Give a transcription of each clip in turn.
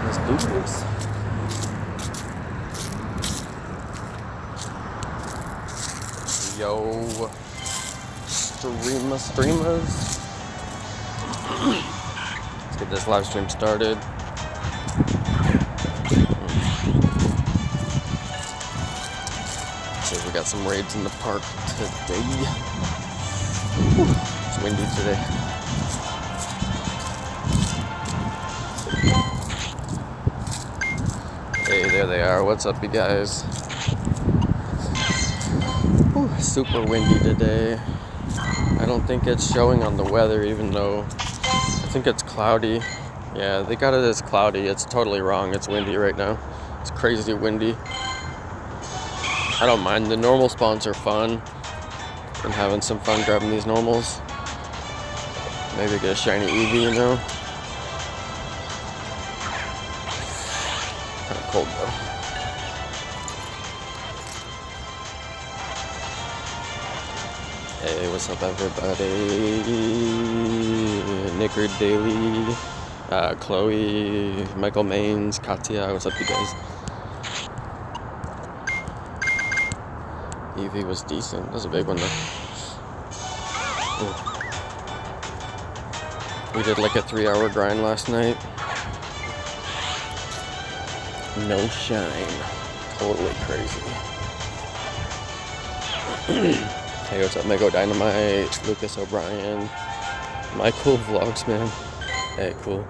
Let's do this. Yo, streamers. Let's get this live stream started. So we got some raids in the park today. Whew, it's windy today. Hey, there they are. What's up, you guys? Whew, super windy today. I don't think it's showing on the weather, even though I think it's cloudy. Yeah, they got it as cloudy. It's totally wrong. It's windy right now. It's crazy windy. I don't mind. The normal spawns are fun. I'm having some fun grabbing these normals. Maybe get a shiny Eevee, you know? Kind of cold though. Hey, what's up, everybody? Nickard Daily, Chloe, Michael Maines, Katya, what's up, you guys? Eevee was decent. That was a big one, though. Ooh. We did like a 3-hour grind last night. No shine. Totally crazy. Hey, what's up, Mego Dynamite, Lucas O'Brien, my cool vlogs, man. Hey, cool.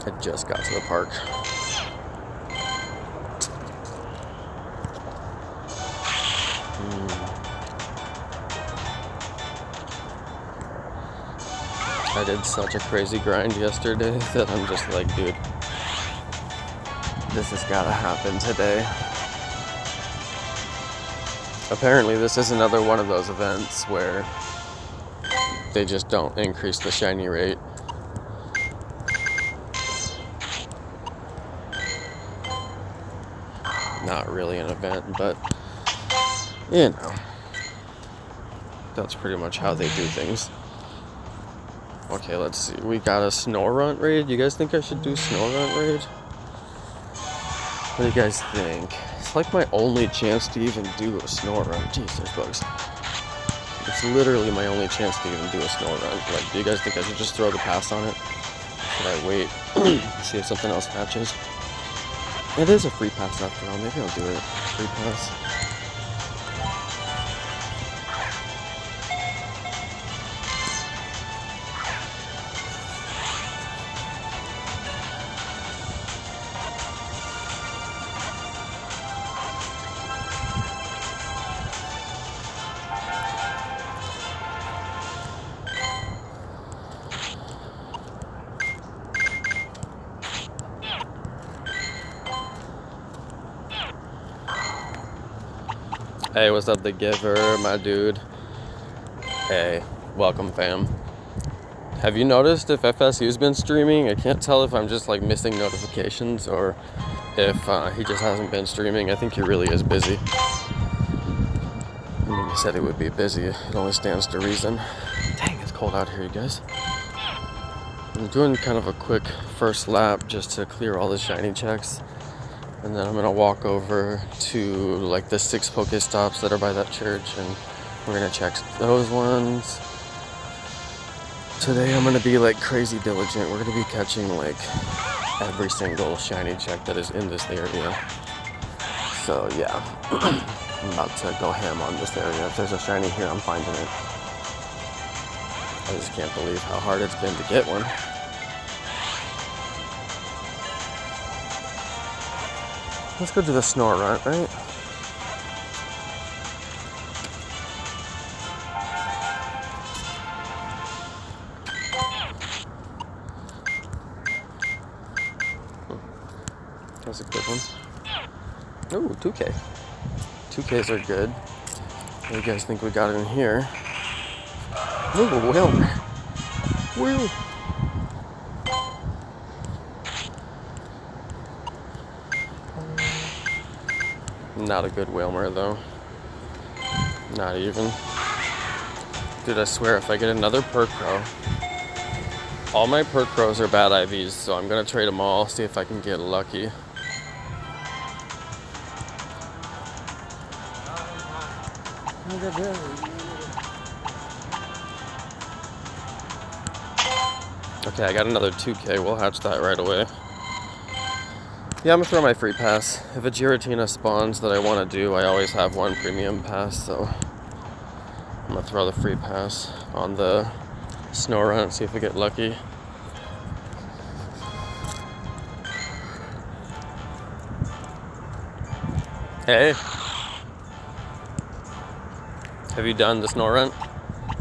I just got to the park. I did such a crazy grind yesterday that I'm just like, dude, this has gotta happen today. Apparently this is another one of those events where they just don't increase the shiny rate. Not really an event, but you know, that's pretty much how they do things. Okay, let's see. We got a Snorunt raid. You guys think I should do Snorunt raid? What do you guys think? It's like my only chance to even do a Snorunt. Jeez, there's bugs. It's literally my only chance to even do a Snorunt. Like, do you guys think I should just throw the pass on it? Should I wait? See if something else hatches? It is a free pass after all. Maybe I'll do it. Free pass. Hey, what's up, the giver, my dude? Hey, welcome, fam. Have you noticed if FSU's been streaming? I can't tell if I'm just like missing notifications or if he just hasn't been streaming. I think he really is busy. I mean, he said he would be busy. It only stands to reason. Dang, it's cold out here, you guys. I'm doing kind of a quick first lap just to clear all the shiny checks. And then I'm gonna walk over to like the 6 Pokestops that are by that church, and we're gonna check those ones. Today I'm gonna be like crazy diligent. We're gonna be catching like every single shiny check that is in this area. So yeah, I'm about to go ham on this area. If there's a shiny here, I'm finding it. I just can't believe how hard it's been to get one. Let's go to the Snorunt, right? That was a good one. Ooh, 2K. 2Ks are good. What do you guys think we got in here? Ooh, whale. Whale. Not a good Whalmer though. Not even. Dude, I swear if I get another perk pro, all my perk pros are bad IVs, so I'm gonna trade them all, see if I can get lucky. Okay, I got another 2K. We'll hatch that right away. Yeah, I'm gonna throw my free pass. If a Giratina spawns that I want to do, I always have one premium pass, so I'm gonna throw the free pass on the snow run and see if we get lucky. Hey, have you done the snow run?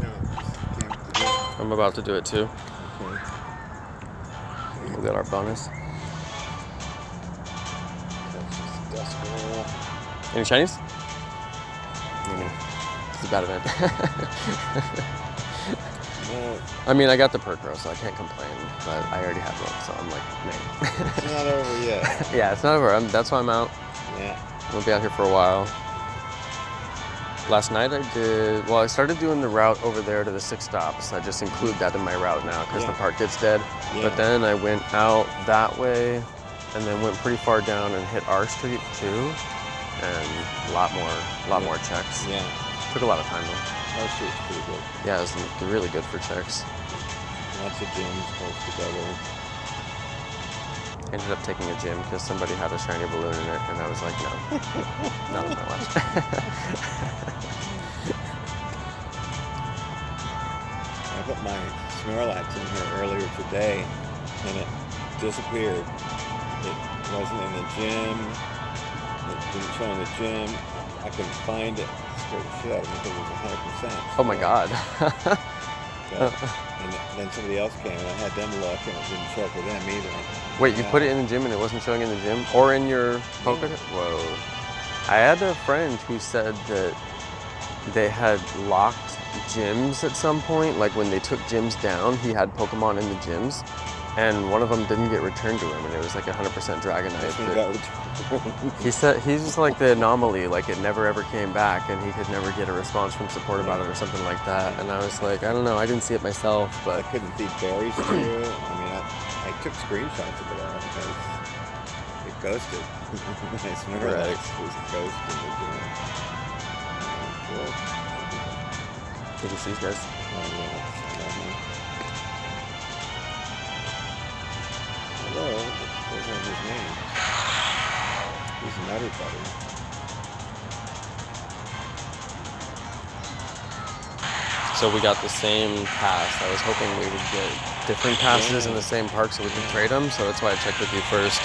No, I'm about to do it too. We'll get our bonus. Any shinies? It's a bad event. No. I mean, I got the perk row, so I can't complain. But I already have one, so I'm like, man. It's not over yet. Yeah, it's not over. That's why I'm out. Yeah. We'll be out here for a while. Last night I started doing the route over there to the 6 stops. I just include that in my route now because the park gets dead. Yeah. But then I went out that way and then went pretty far down and hit our street too. And a lot more checks. Yeah. Took a lot of time though. Our street's pretty good. Yeah, it was really good for checks. Lots of gyms close together. Ended up taking a gym because somebody had a shiny balloon in it, and I was like, no, not on my watch. I put my Snorlax in here earlier today, and it disappeared. It wasn't in the gym. It didn't show in the gym. I couldn't find it. It scared the shit out of me because it was 100%. Oh my god. And then somebody else came, and I had them look, and it didn't show up for them either. Wait, you put it in the gym and it wasn't showing in the gym? Or in your Poké? Whoa. I had a friend who said that they had locked gyms at some point. Like when they took gyms down, he had Pokemon in the gyms. And one of them didn't get returned to him, and it was like 100% Dragonite. He said he's just like the anomaly, like it never ever came back, and he could never get a response from support about it or something like that. And I was like, I don't know, I didn't see it myself, but I couldn't feed berries to it. I mean, I took screenshots of it all because it ghosted. My Snorlax was ghosted. You can see these guys. Hello, those are his names. He's another buddy. So we got the same pass. I was hoping we would get different passes in the same park so we could trade them. So that's why I checked with you first.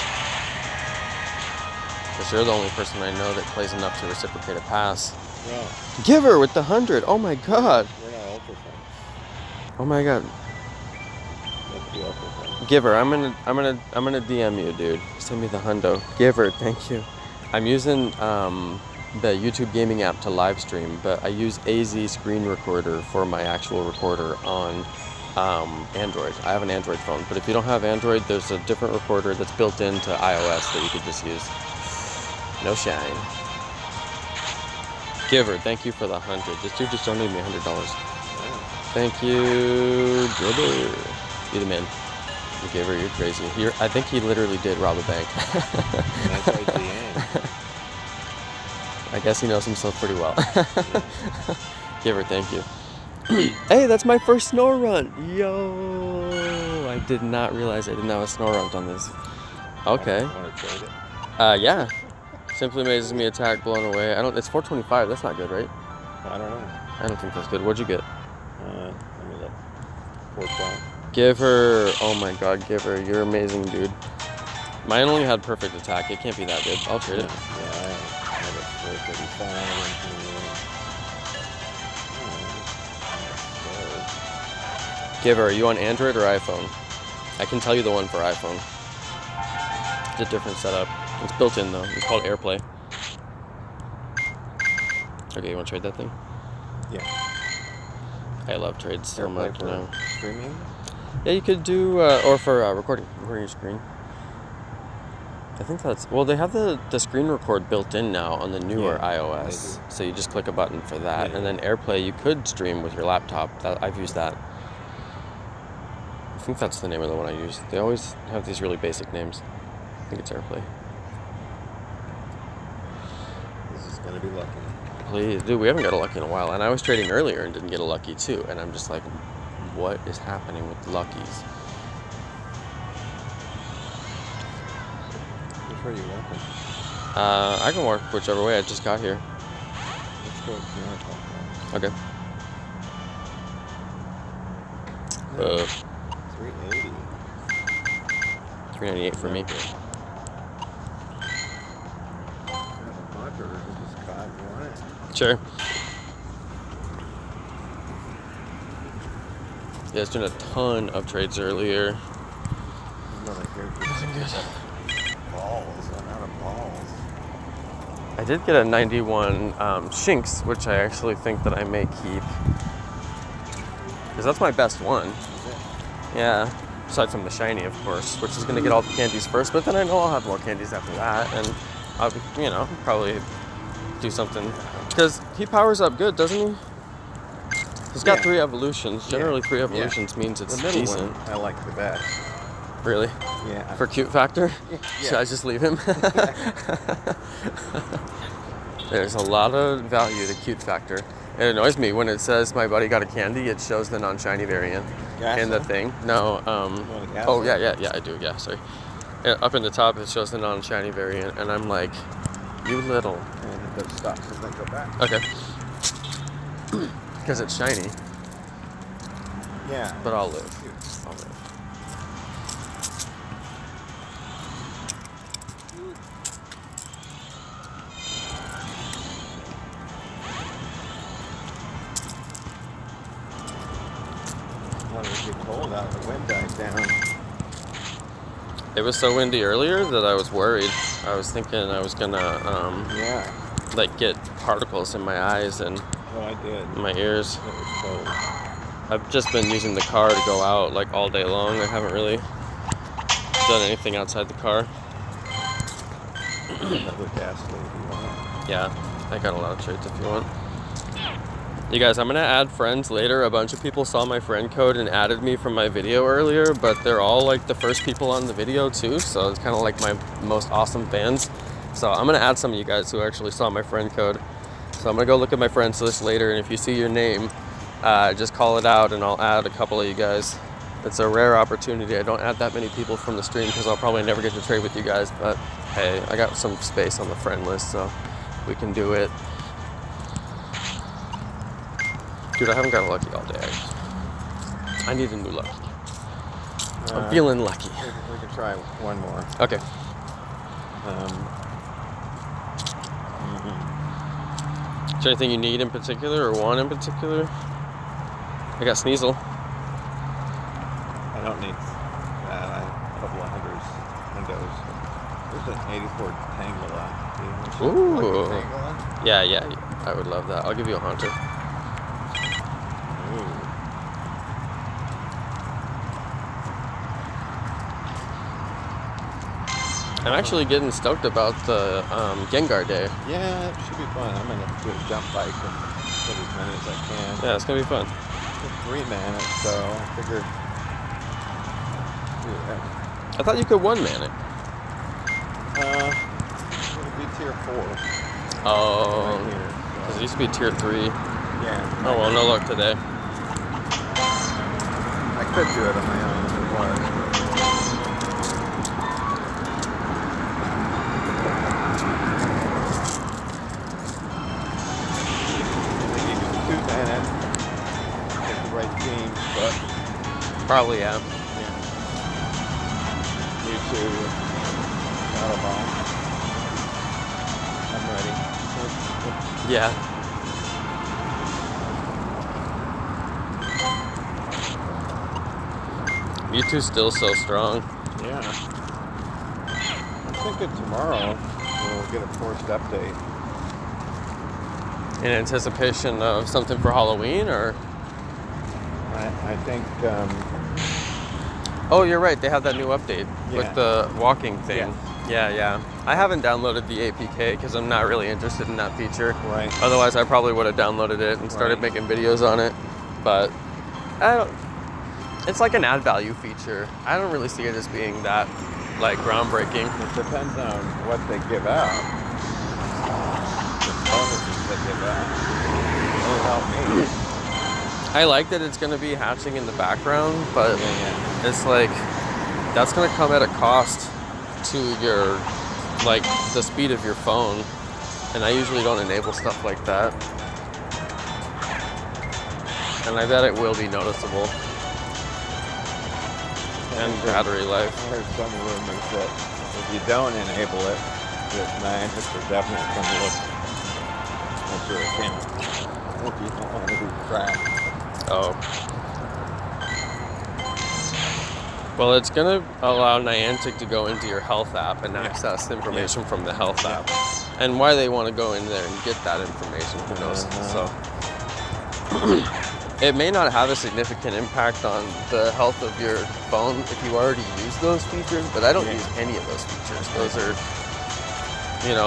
Because you're the only person I know that plays enough to reciprocate a pass. Well, Giver with the 100. Oh my god. we're not ultra friends. Oh my god. Let's be ultra friends. Giver, I'm gonna DM you, dude. Send me the hundo. Giver, thank you. I'm using the YouTube gaming app to live stream, but I use AZ screen recorder for my actual recorder on Android. I have an Android phone, but if you don't have Android, there's a different recorder that's built into iOS that you could just use. No shine. Giver, thank you for the 100. This dude just donated me $100. Thank you, Giver. You're the man. Giver, you're crazy. I think he literally did rob a bank. And that's right at the end. I guess he knows himself pretty well. Giver, thank you. Hey, that's my first snow run. Yo, I did not realize I didn't have a snow run on this. Okay. Want to trade it? Yeah. Simply amazes me. Attack blown away. It's 425. That's not good, right? I don't know. I don't think that's good. What'd you get? Let me look. 412. Giver. Oh my god, Giver. You're amazing, dude. Mine only had perfect attack. It can't be that good. I'll trade it. Yeah, I have a 435. Giver, are you on Android or iPhone? I can tell you the one for iPhone. It's a different setup. It's built in though. It's called AirPlay. Okay, you want to trade that thing? Yeah. I love trades so AirPlay much for now. streaming? Yeah, you could do, or for recording your screen. I think that's... Well, they have the screen record built in now on the newer Yeah, iOS. they do. So you just click a button for that. Yeah. And then AirPlay, you could stream with your laptop. I've used that. I think that's the name of the one I use. They always have these really basic names. I think it's AirPlay. This is gonna be lucky. Please. Dude, we haven't got a lucky in a while. And I was trading earlier and didn't get a lucky too. And I'm just like, what is happening with luckies? Which way are you walking? I can work whichever way. I just got here. Let's go to Miracle. Okay. 380. $3.98 for me. Sure. Yeah, I was doing a ton of trades earlier. Nothing good. Balls. I'm out of balls. I did get a 91 Shinx, which I actually think that I may keep. Because that's my best one. Yeah. Aside from the shiny, of course, which is going to get all the candies first. But then I know I'll have more candies after that. And I'll, probably do something. Because he powers up good, doesn't he? He's got 3 evolutions. Generally, 3 evolutions means it's the middle decent. one I like the best. Really? Yeah. For cute factor? Yeah. Should I just leave him? There's a lot of value to cute factor. It annoys me when it says my buddy got a candy, it shows the non-shiny variant in the thing. No, oh yeah, I do, yeah, sorry. Up in the top, it shows the non-shiny variant, and I'm like, you little. And it does stop, so then go back. Okay. Because it's shiny. Yeah. But I'll live. I'll live. When it gets cold out, the wind dies down. It was so windy earlier that I was worried. I was thinking I was gonna, like get particles in my eyes and I did. my ears. It was cold. I've just been using the car to go out like all day long. I haven't really done anything outside the car. Another gas leak if you want. Yeah, I got a lot of trades if you want. You guys, I'm gonna add friends later. A bunch of people saw my friend code and added me from my video earlier, but they're all like the first people on the video too, so it's kind of like my most awesome fans. So I'm gonna add some of you guys who actually saw my friend code. So I'm gonna go look at my friends list later, and if you see your name, just call it out and I'll add a couple of you guys. It's a rare opportunity. I don't add that many people from the stream because I'll probably never get to trade with you guys, but hey, I got some space on the friend list, so we can do it. Dude, I haven't got a lucky all day. I need a new lucky. I'm feeling lucky. We can try one more. Okay. Is there anything you need in particular or want in particular? I got Sneasel. I don't need a couple of windows. There's an 84 Tangela. Ooh. Like Tangela? Yeah, I would love that. I'll give you a Haunter. I'm actually getting stoked about the Gengar Day. Yeah, it should be fun. I'm going to do a jump bike and get as many as I can. Yeah, it's going to be fun. It's 3 mana, so I figured do that. I thought you could 1-man it. It'll be tier 4. Oh, right here, because so. it used to be tier 3. Yeah. Oh, well, no luck today. I could do it on my own if it was. Probably, yeah. You two, not a ball. I'm ready. Yeah. Mewtwo's still so strong. Yeah. I'm thinking tomorrow we'll get a forced update. In anticipation of something for Halloween, or? I think. Oh, you're right. They have that new update with the walking thing. Yeah. I haven't downloaded the APK because I'm not really interested in that feature. Right. Otherwise, I probably would have downloaded it and started making videos on it. But it's like an add value feature. I don't really see it as being that like groundbreaking. It depends on what they give out. The bonuses they give out. It'll help me. I like that it's going to be hatching in the background, but it's like that's going to come at a cost to your like the speed of your phone, and I usually don't enable stuff like that, and I bet it will be noticeable. And battery life. There's some rumors that if you don't enable it, that Niantic are definitely going to look at your account if you don't want to be tracked. Oh. Well, it's going to allow Niantic to go into your health app and access information from the health app. And why they want to go in there and get that information, who knows? So it may not have a significant impact on the health of your phone if you already use those features, but I don't use any of those features. Those are,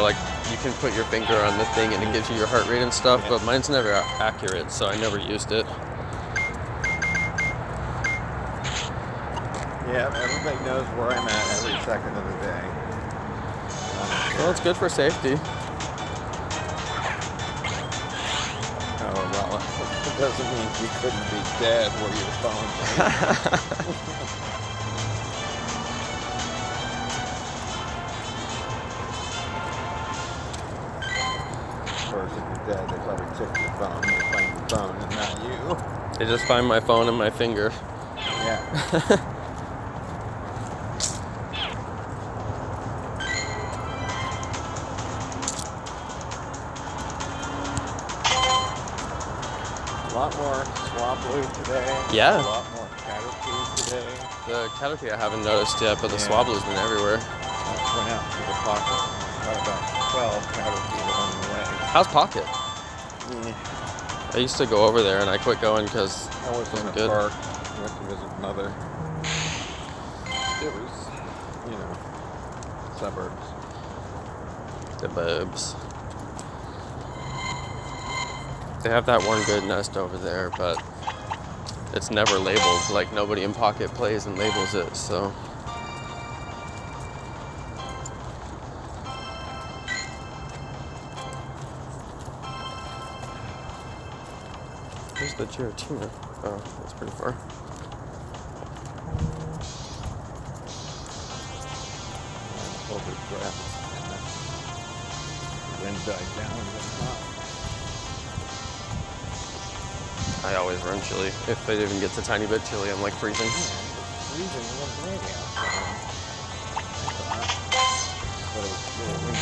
like you can put your finger on the thing and it gives you your heart rate and stuff, but mine's never accurate, so I never used it. Yeah, everybody knows where I'm at every second of the day. Well, it's good for safety. Oh, well, it doesn't mean you couldn't be dead where your phone's at. Of course, if you're dead, they probably took your phone. They find your phone and not you. They just find my phone and my finger. Yeah. A lot more Swablu today. Yeah. A lot more Caterpie today. The Caterpie I haven't noticed yet, but the Swablu's been everywhere. I went out to the pocket. Got about 12 Caterpie on the way. How's Pocket? Yeah. I used to go over there and I quit going because I was in the park. Went to visit mother. It was, suburbs. The burbs. They have that one good nest over there, but it's never labeled. Like nobody in Pocket plays and labels it, so. Here's the Giratina. Oh, that's pretty far. Over breath. The wind died down and got hot. I always run chili. If it even gets a tiny bit chilly, I'm like freezing. Freezing was raining outside. But it was still windy.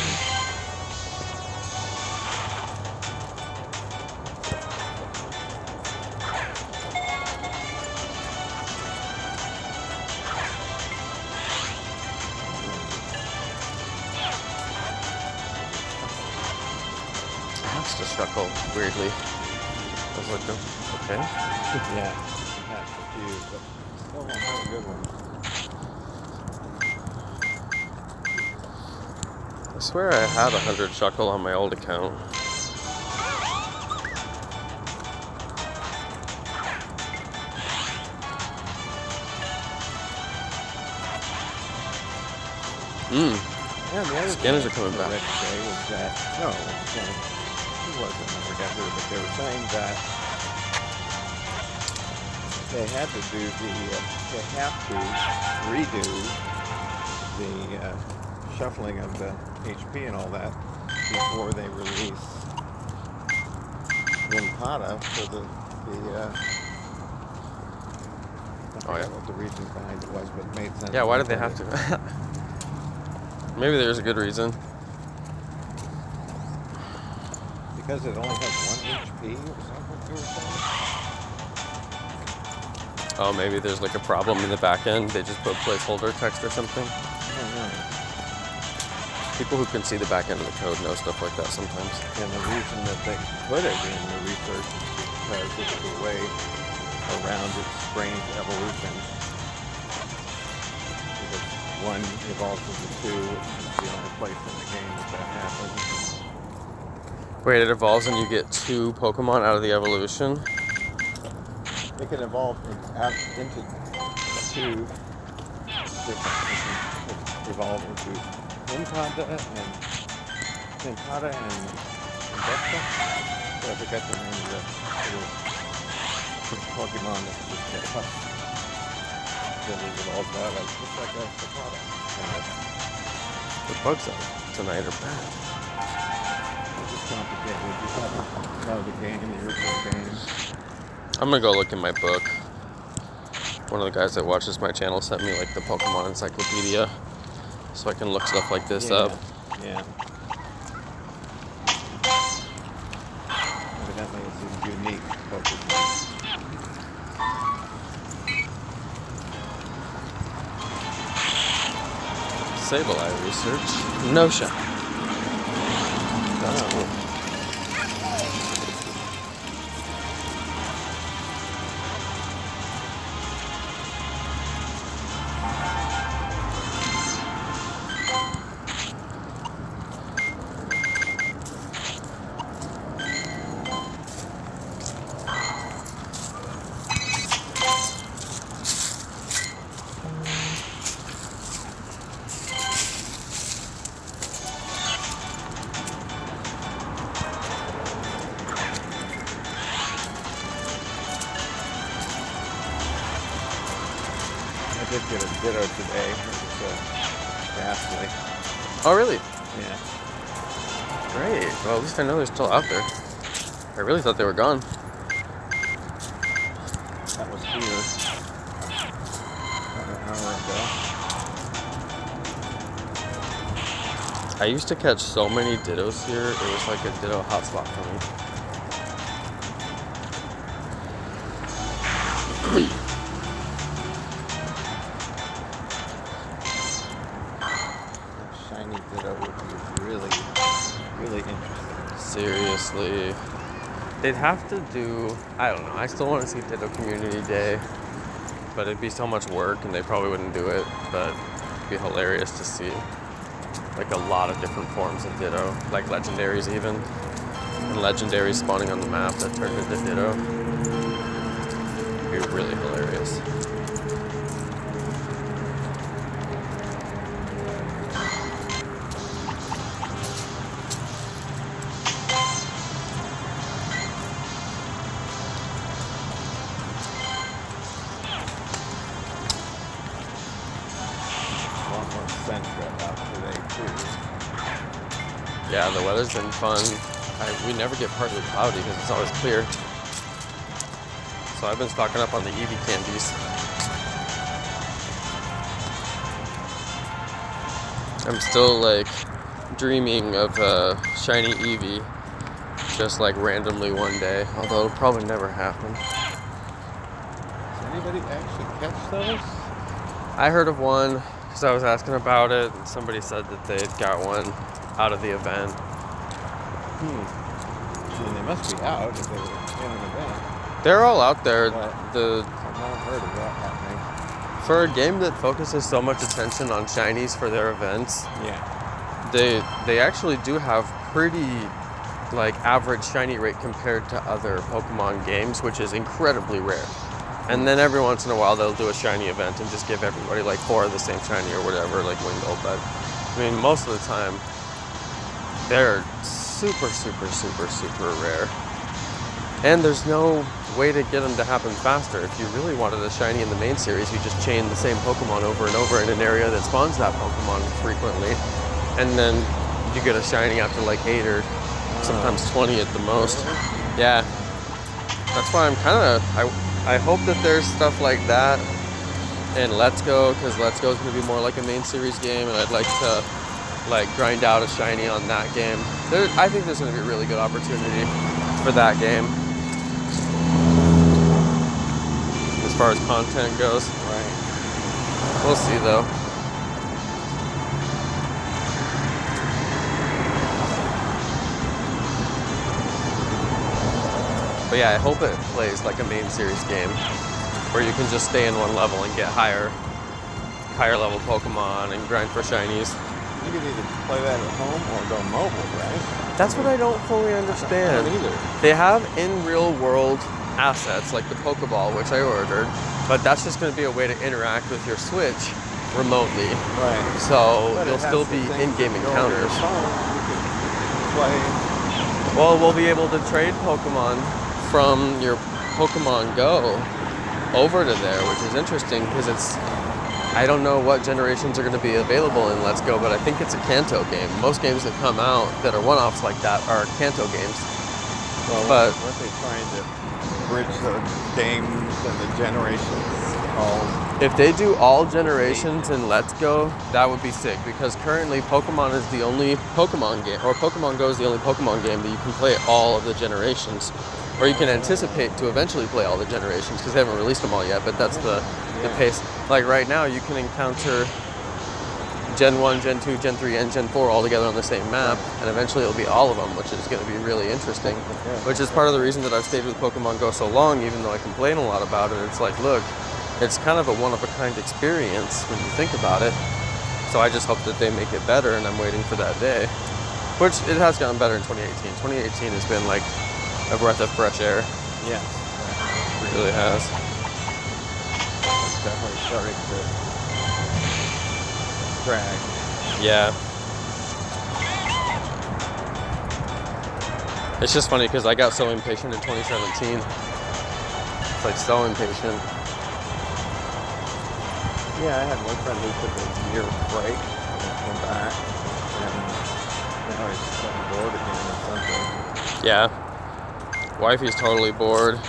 That's just chuckle weirdly. I was like, okay. Yeah, that's a few, but still don't have a good one. I swear I had 100 chuckle on my old account. Yeah, the other Scanners thing are coming I back. read today was that, who was it? I forgot who, but they were saying that they had to do they have to redo the shuffling of the HP and all that before they release Wimpata for the I forgot what the reason behind it was, but it made sense. Yeah, why did they have to? Maybe there's a good reason. Because it only has 1 HP or something, they were saying? Oh, maybe there's like a problem in the back end. They just put placeholder text or something. I don't know. People who can see the back end of the code know stuff like that sometimes. And the reason that they put it in the research is because it's a way around its brain's evolution. Because one evolves into two, which is the only place in the game that happens. Wait, it evolves and you get 2 Pokemon out of the evolution? It can evolve into 2 different, evolve into Pincata and Vecta. So I forgot the name of the Pokemon that just get puffed. Then it evolves out as just like a Cicada. The bugs tonight are bad. It's complicated. You have to know the game, the original game. I'm gonna go look in my book. One of the guys that watches my channel sent me like the Pokemon encyclopedia, so I can look stuff like this up. Yeah. Evidently, it's a unique Pokemon. Sableye research. No shot. That's cool. I did get a Ditto today. It was ghastly. Oh, really? Yeah. Great. Well, at least I know they're still out there. I really thought they were gone. That was here about an hour ago. I used to catch so many Dittos here. It was like a Ditto hotspot for me. Shiny Ditto would be really, really interesting. Seriously. They'd have to do, I don't know, I still want to see Ditto Community Day, but it'd be so much work and they probably wouldn't do it, but it'd be hilarious to see like a lot of different forms of Ditto, like legendaries even, and legendaries spawning on the map that turned into Ditto. It'd be really hilarious. Out today too. Yeah, the weather's been fun. We never get partly cloudy because it's always clear. So I've been stocking up on the Eevee candies. I'm still like dreaming of a shiny Eevee, just like randomly one day, although it'll probably never happen. Does anybody actually catch those? I heard of one because I was asking about it, and somebody said that they had got one out of the event. I mean, they must be out if they were in an event. They're all out there. But I've not heard of that happening. For a game that focuses so much attention on shinies for their events, Yeah. they actually do have pretty like average shiny rate compared to other Pokemon games, which is incredibly rare. And then every once in a while they'll do a shiny event and just give everybody like 4 of the same shiny or whatever, like Wingull. But I mean, most of the time they're super, super, super, super rare. And there's no way to get them to happen faster. If you really wanted a shiny in the main series, you just chain the same Pokemon over and over in an area that spawns that Pokemon frequently. And then you get a shiny after like 8 or sometimes 20 at the most. Yeah. That's why I'm kind of, I hope that there's stuff like that in Let's Go, because Let's Go is going to be more like a main series game, and I'd like to like grind out a shiny on that game. I think there's going to be a really good opportunity for that game as far as content goes. Right. We'll see though. But yeah, I hope it plays like a main series game where you can just stay in one level and get higher higher level Pokemon and grind for shinies. You can either play that at home or go mobile, right? That's what I don't fully understand. I don't either. They have in real world assets like the Pokeball, which I ordered, but that's just going to be a way to interact with your Switch remotely. Right. So But you'll it has still the be things in-game that go on your encounters. phone. You can play. Well, we'll be able to trade Pokemon from your Pokemon GO over to there, which is interesting because I don't know what generations are going to be available in Let's Go, but I think it's a Kanto game. Most games that come out that are one-offs like that are Kanto games. Well, But weren't they trying to bridge the games and the generations all? if they do all generations in Let's Go, that would be sick because currently Pokemon is the only Pokemon game, or Pokemon Go is the only Pokemon game that you can play all of the generations. Or you can anticipate to eventually play all the generations because they haven't released them all yet, but that's the pace. Like right now, you can encounter Gen 1, Gen 2, Gen 3, and Gen 4 all together on the same map, and eventually it'll be all of them, which is going to be really interesting. Which is part of the reason that I've stayed with Pokemon Go so long, even though I complain a lot about it. It's like, look, it's kind of a one-of-a-kind experience when you think about it. So I just hope that they make it better, and I'm waiting for that day. Which it has gotten better in 2018. 2018 has been like a breath of fresh air. Yeah. It really has. It's definitely starting to drag. Yeah. It's just funny because I got so impatient in 2017. It's like so impatient. Yeah, I had one friend who took a year break and came back, and now he's getting bored again or something. Yeah. Wifey's totally bored.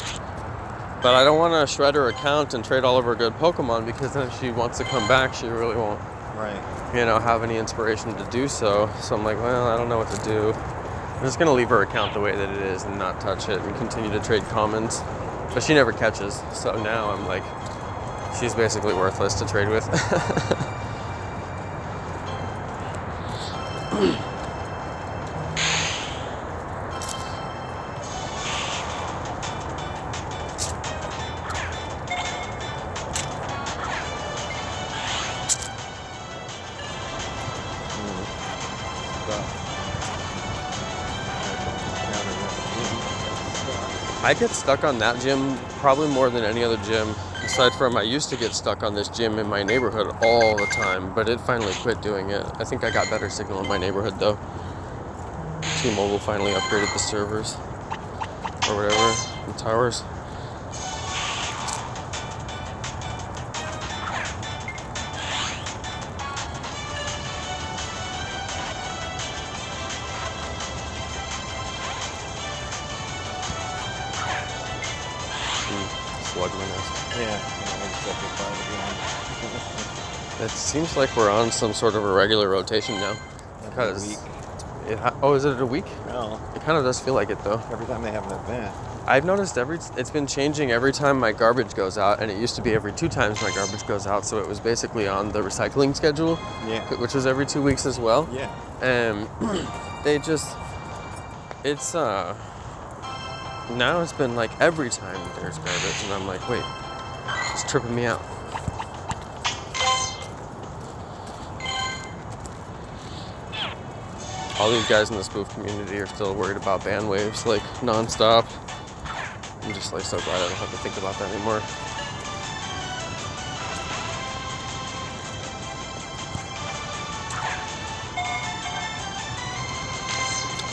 But I don't want to shred her account and trade all of her good Pokemon because then if she wants to come back, she really won't, Right. have any inspiration to do so. So I'm like, well, I don't know what to do. I'm just going to leave her account the way that it is and not touch it and continue to trade commons. But she never catches. So now I'm like, she's basically worthless to trade with. I get stuck on that gym probably more than any other gym. Aside from I used to get stuck on this gym in my neighborhood all the time, but it finally quit doing it. I think I got better signal in my neighborhood though. T-Mobile finally upgraded the servers or whatever, the towers. Yeah. It seems like we're on some sort of a regular rotation now. Because week. Is it a week? No. It kind of does feel like it though. Every time they have an event. I've noticed it's been changing every time my garbage goes out, and it used to be every 2 times my garbage goes out, so it was basically on the recycling schedule, Yeah. which was every 2 weeks as well. Yeah. And now it's been like every time there's garbage, and I'm like, wait, it's tripping me out. All these guys in the spoof community are still worried about ban waves, like, nonstop. I'm just, like, so glad I don't have to think about that anymore.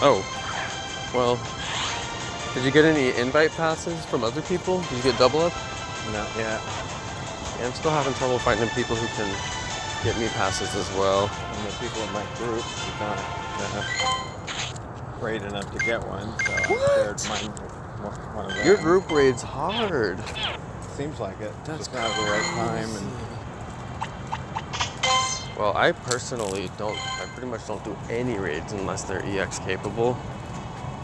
Oh. Well, did you get any invite passes from other people? Did you get double up? Not yet. Yeah, I'm still having trouble finding people who can get me passes as well. And the people in my group did not great enough to get one, so I shared mine with one of them. Your group raid's hard. Seems like it. That's Just not at the right time. And well, I personally I pretty much don't do any raids unless they're EX capable.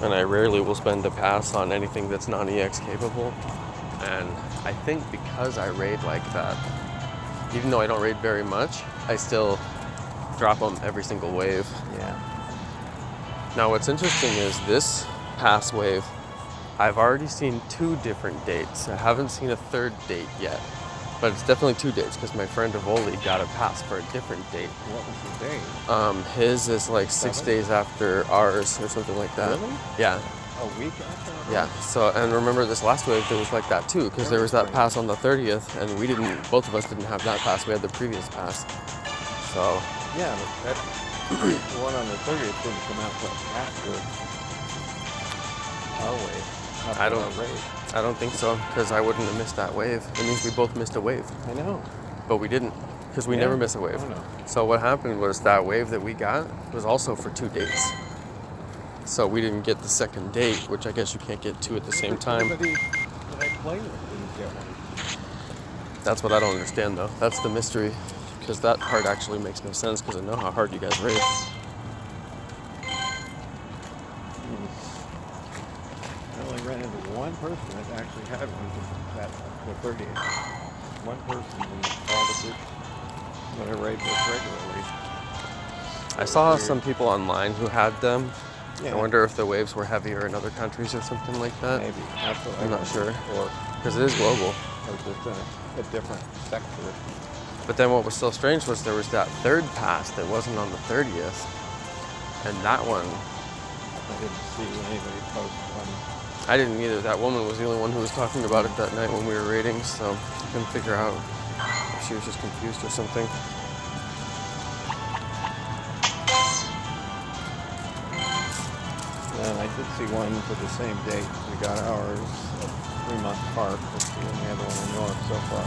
And I rarely will spend a pass on anything that's non-EX capable. And I think because I raid like that, even though I don't raid very much, I still drop them every single wave. yeah. Now what's interesting is this pass wave, I've already seen 2 different dates. I haven't seen a third date yet. But it's definitely 2 dates because my friend Avoli got a pass for a different date. What was the date? His is like 6 7? days after ours or something like that. Really? Yeah. A week after? Yeah. So, and remember this last wave, there was like that too, because there was that pass on the 30th, and both of us didn't have that pass. We had the previous pass. So. Yeah, but that the one on the 30th didn't come out until after our wave. I don't think so, because I wouldn't have missed that wave. It means we both missed a wave. I know. But we didn't, because we never miss a wave. I know. So what happened was that wave that we got was also for 2 dates. So we didn't get the second date, which I guess you can't get 2 at the same time. Everybody that I played with didn't get one. That's what I don't understand, though. That's the mystery, because that part actually makes no sense, because I know how hard you guys raid. I only ran into one person that actually had one at the 30th. One person in all the groups that I raid with regularly. I saw some people online who had them. Yeah. I wonder if the waves were heavier in other countries or something like that. Maybe. That's what I'm not sure. Or Because it is global. just a different sector. But then what was so strange was there was that third pass that wasn't on the 30th. And that one, I didn't see anybody post one. I didn't either. That woman was the only one who was talking about it that night when we were raiding, so I couldn't figure out if she was just confused or something. And I did see one for the same date. We got ours at 3 Month Park. That's the only other one in North so far.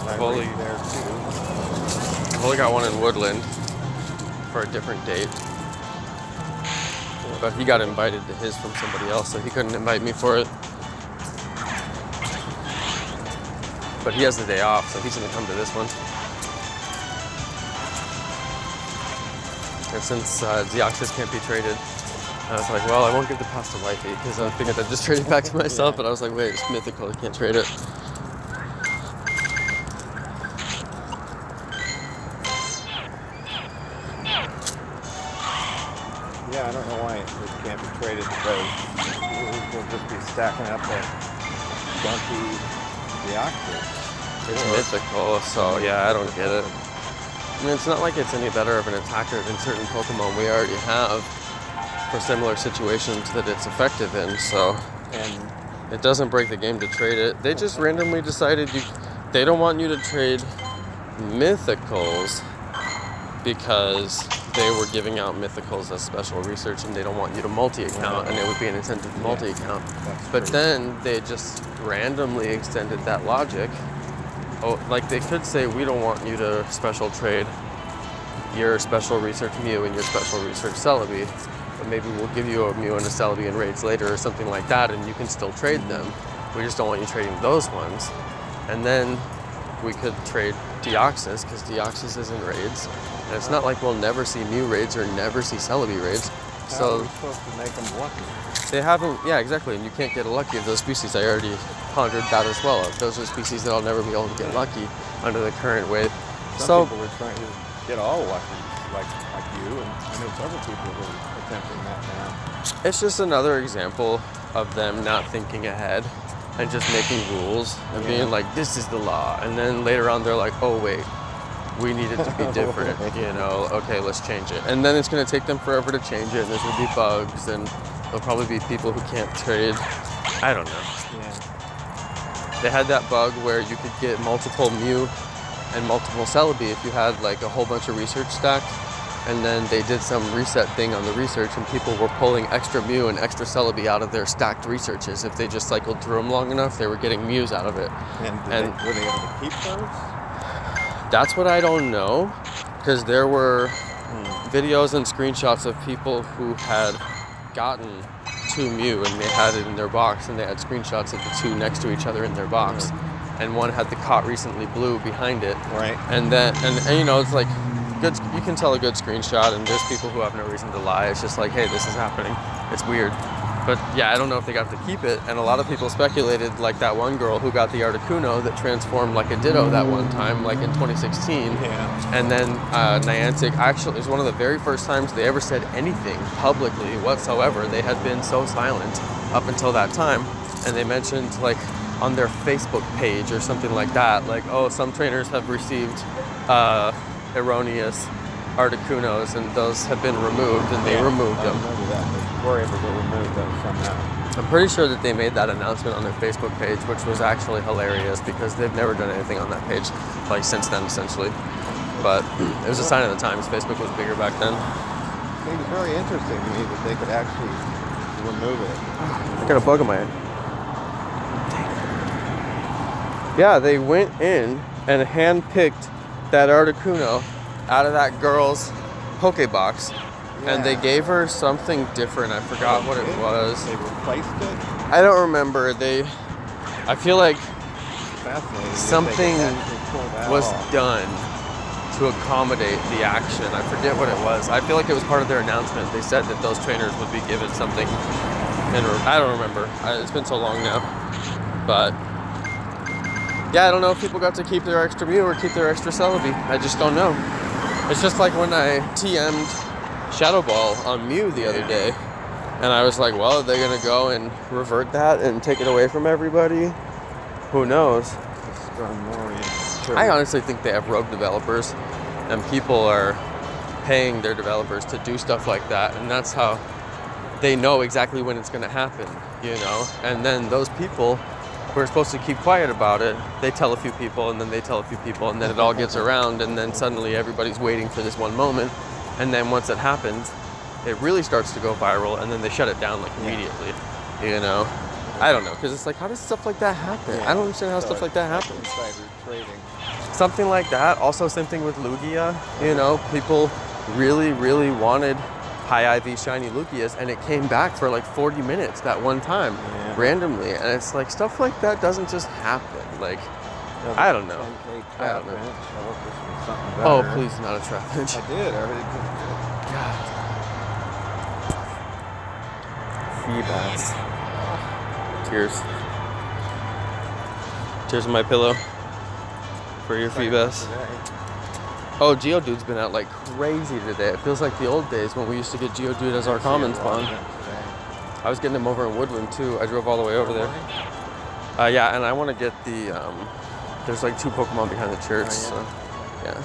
And I Holy. raided there too. I've only got one in Woodland for a different date. But he got invited to his from somebody else, so he couldn't invite me for it. But he has the day off, so he's gonna come to this one. And since Deoxys can't be traded, I was like, well, I won't give the pass to Wifey, because I figured I'd just trade it back to myself, but I was like, wait, it's mythical, I can't trade it. Yeah, I don't know why it can't be traded because we'll just be stacking up a gunky Deoxys. It's mythical, so yeah, I don't get it. I mean, it's not like it's any better of an attacker than certain Pokemon we already have for similar situations that it's effective in, so And it doesn't break the game to trade it. They just randomly decided they don't want you to trade mythicals because they were giving out mythicals as special research and they don't want you to multi-account, and it would be an incentive to multi-account. But then they just randomly extended that logic. Oh, like they could say, we don't want you to special trade your special research Mew and your special research Celebi, but maybe we'll give you a Mew and a Celebi in raids later or something like that, and you can still trade them. We just don't want you trading those ones. And then we could trade Deoxys, because Deoxys is in raids. And it's not like we'll never see Mew raids or never see Celebi raids. how are So we supposed to make them lucky? they haven't, yeah, exactly. And you can't get a lucky of those species. I already pondered that as well. Those are species that I'll never be able to get lucky under the current wave. Some people are trying to get all lucky, like you, and I know several people who are attempting that now. It's just another example of them not thinking ahead and just making rules and being like, this is the law. And then later on they're like, oh wait, we need it to be different, you know, okay, let's change it. And then it's gonna take them forever to change it, and there's gonna be bugs, and there'll probably be people who can't trade. I don't know. Yeah. They had that bug where you could get multiple Mew and multiple Celebi if you had like a whole bunch of research stacked, and then they did some reset thing on the research and people were pulling extra Mew and extra Celebi out of their stacked researches. If they just cycled through them long enough, they were getting Mews out of it. And were they able to keep those? That's what I don't know, because there were videos and screenshots of people who had gotten 2 Mew and they had it in their box, and they had screenshots of the 2 next to each other in their box, and one had the caught recently blue behind it. Right. And then, and you know, it's like good. You can tell a good screenshot, and there's people who have no reason to lie. It's just like, hey, this is happening. It's weird. But yeah, I don't know if they got to keep it. And a lot of people speculated, like that one girl who got the Articuno that transformed like a Ditto that one time, like in 2016. Yeah. And then Niantic, actually, it was one of the very first times they ever said anything publicly whatsoever. They had been so silent up until that time. And they mentioned like on their Facebook page or something like that. Like, oh, some trainers have received erroneous Articunos, and those have been removed, and they removed them. I remember that. They were able to remove them somehow. I'm pretty sure that they made that announcement on their Facebook page, which was actually hilarious because they've never done anything on that page like since then, essentially. But it was a sign of the times. Facebook was bigger back then. It was very interesting to me that they could actually remove it. I got a bug in my head. Yeah, they went in and handpicked that Articuno out of that girl's Pokebox, and they gave her something different. I forgot what it was. They replaced it? I don't remember. I feel like Fascinating. something was done to accommodate the action. I forget what it was. I feel like it was part of their announcement. They said that those trainers would be given something. And I don't remember. It's been so long now. But yeah, I don't know if people got to keep their extra Mew or keep their extra Celebi. I just don't know. It's just like when I TM'd Shadow Ball on Mew the other day. And I was like, well, are they going to go and revert that and take it away from everybody? Who knows? I honestly think they have rogue developers, and people are paying their developers to do stuff like that, and that's how they know exactly when it's going to happen, you know? And then those people who are supposed to keep quiet about it, they tell a few people, and then they tell a few people, and then it all gets around, and then suddenly everybody's waiting for this one moment, and then once it happens, it really starts to go viral, and then they shut it down like immediately, you know? I don't know, because it's like, how does stuff like that happen? I don't understand how stuff like that happens. Insider trading. Something like that. Also, same thing with Lugia. You know, people really, really wanted high IV shiny Lugias, and it came back for like 40 minutes that one time, randomly. And it's like, stuff like that doesn't just happen. Like, I don't know. I don't know. Oh, please, not a trap bench. I did. I already did. Feebas. Tears. Tears on my pillow. For your Feebas. Oh, Geodude's been out like crazy today. It feels like the old days when we used to get Geodude as our common spawn. I was getting him over in Woodland too. I drove all the way over there. Yeah, and I want to get the, there's like 2 Pokemon behind the church, so yeah.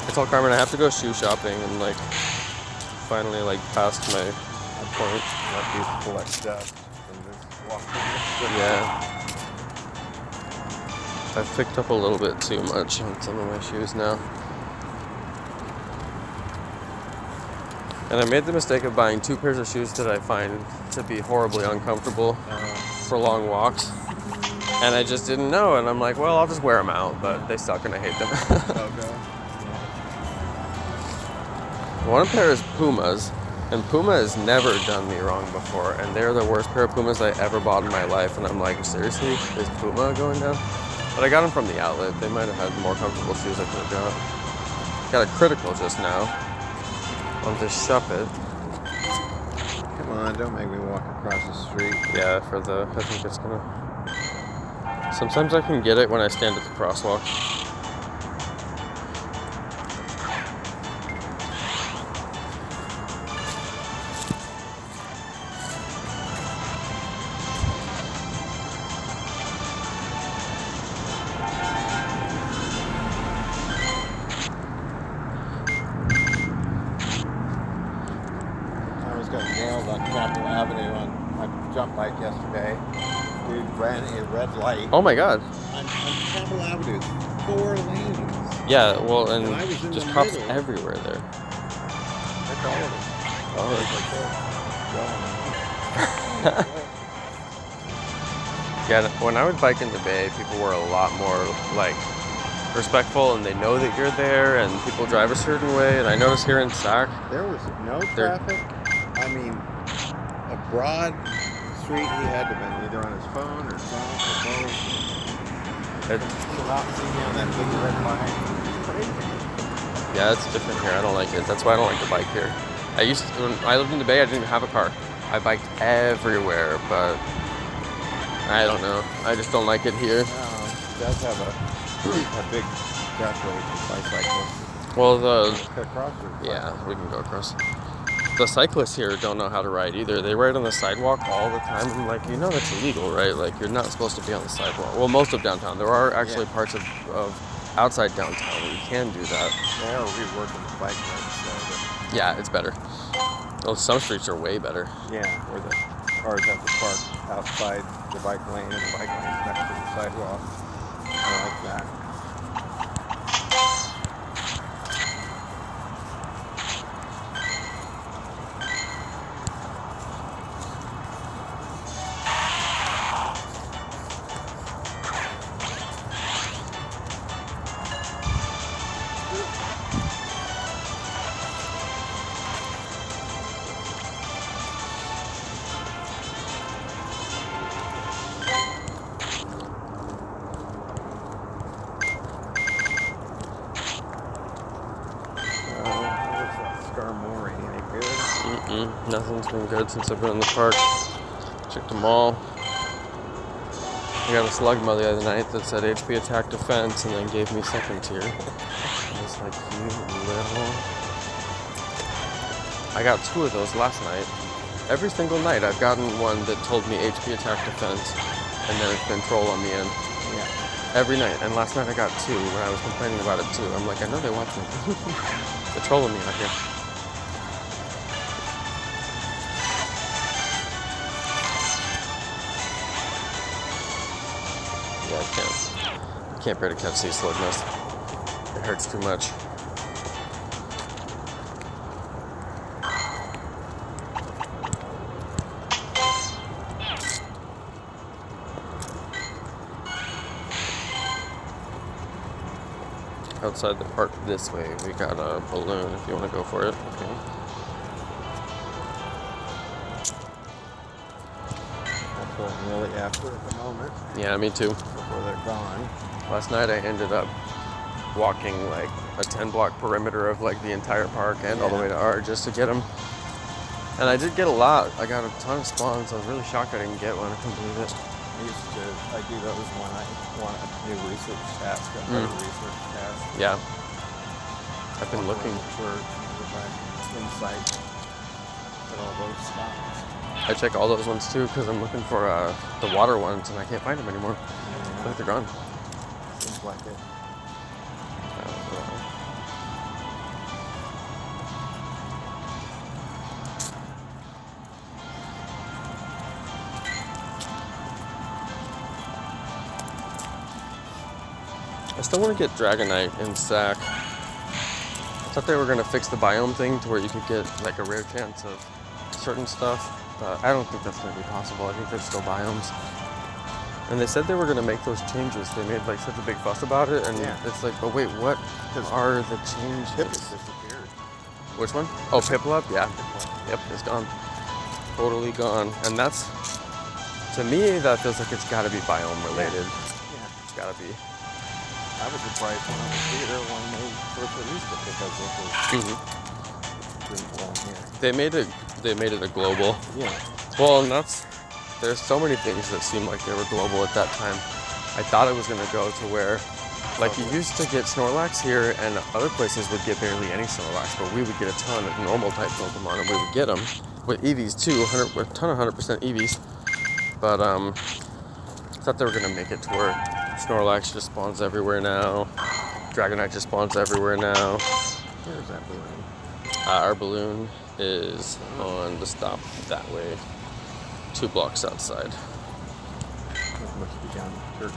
I told Carmen I have to go shoe shopping and like finally like past my point. Not beautiful like stuff from this walk. Yeah. I've picked up a little bit too much on some of my shoes now. And I made the mistake of buying 2 pairs of shoes that I find to be horribly uncomfortable for long walks. And I just didn't know, and I'm like, well, I'll just wear them out, but they suck and I hate them. One pair is Pumas, and Puma has never done me wrong before, and they're the worst pair of Pumas I ever bought in my life, and I'm like, seriously, is Puma going down? But I got them from the outlet. They might have had more comfortable shoes I could have got. Got a critical just now on this Shuppet. Come on, don't make me walk across the street. Yeah, I think it's gonna... Sometimes I can get it when I stand at the crosswalk. Oh my god. On Campbell Avenue, 4 lanes. Yeah, well, and I was in just the cops middle. everywhere there. That's all of them. Oh. Yeah, when I would bike in the Bay, people were a lot more, like, respectful, and they know that you're there, and people drive a certain way, and I noticed here in Sac... There was no traffic. I mean, a broad street, he had to have been either on his phone or something. Not seeing me on that big red line. It's crazy. Yeah, it's different here. I don't like it. That's why I don't like to bike here. When I lived in the Bay, I didn't even have a car. I biked everywhere, but I don't know. I just don't like it here. It does have a big death rate for bicyclists. Well, Cut across or yeah, we can go across. The cyclists here don't know how to ride either. They ride on the sidewalk all the time. I'm like, you know that's illegal, right? Like, you're not supposed to be on the sidewalk. Well, most of downtown. There are actually parts of outside downtown where you can do that. They are reworking the bike lanes, so Yeah, it's better. Well, some streets are way better. yeah, where the cars have to park outside the bike lane and the bike lane's next to the sidewalk. I like that. Nothing's been good since I've been in the park. Checked them all. I got a slugma the other night that said HP attack defense and then gave me second tier. I was like, you little... I got 2 of those last night. Every single night I've gotten one that told me HP attack defense and then it's been troll on the end. Yeah. Every night. And last night I got 2 when I was complaining about it too. I'm like, I know they watch me. They're trolling me out here. Yeah, I can't bear to catch these slugmas. It hurts too much. Outside the park this way, we got a balloon if you want to go for it. Okay. That's what I'm really after at the moment. Yeah, me too. Before they're gone. Last night I ended up walking like a 10-block perimeter of like the entire park and all the way to R just to get them. And I did get a lot. I got a ton of spawns. I was really shocked I didn't get one. I couldn't believe it. I do those when I want a new research task, a better research task. Yeah. I've been looking. For insight at all those spots. I check all those ones too because I'm looking for the water ones and I can't find them anymore. I think they're gone. Seems like it. I still want to get Dragonite in Sac. I thought they were going to fix the biome thing to where you could get like a rare chance of certain stuff, but I don't think that's going to be possible. I think there's still biomes. And they said they were going to make those changes. They made like such a big fuss about it, and it's like, but wait, what are the changes? Piplup disappeared. Which one? Oh, Piplup? Yeah. Yep, it's gone. Totally gone. And that's, to me, that feels like it's got to be biome related. Yeah. It's got to be. I was surprised when I was here when they first released it because it was didn't belong here. They made it a global. Yeah. Well, and there's so many things that seemed like they were global at that time. I thought it was gonna go to where, like you used to get Snorlax here, and other places would get barely any Snorlax, but we would get a ton of normal type Pokemon, and we would get them with EVs too, a ton of 100% EVs. But I thought they were gonna make it to where Snorlax just spawns everywhere now. Dragonite just spawns everywhere now. Where's that balloon? Our balloon is on the stop that way. 2 blocks outside. That must be down the church.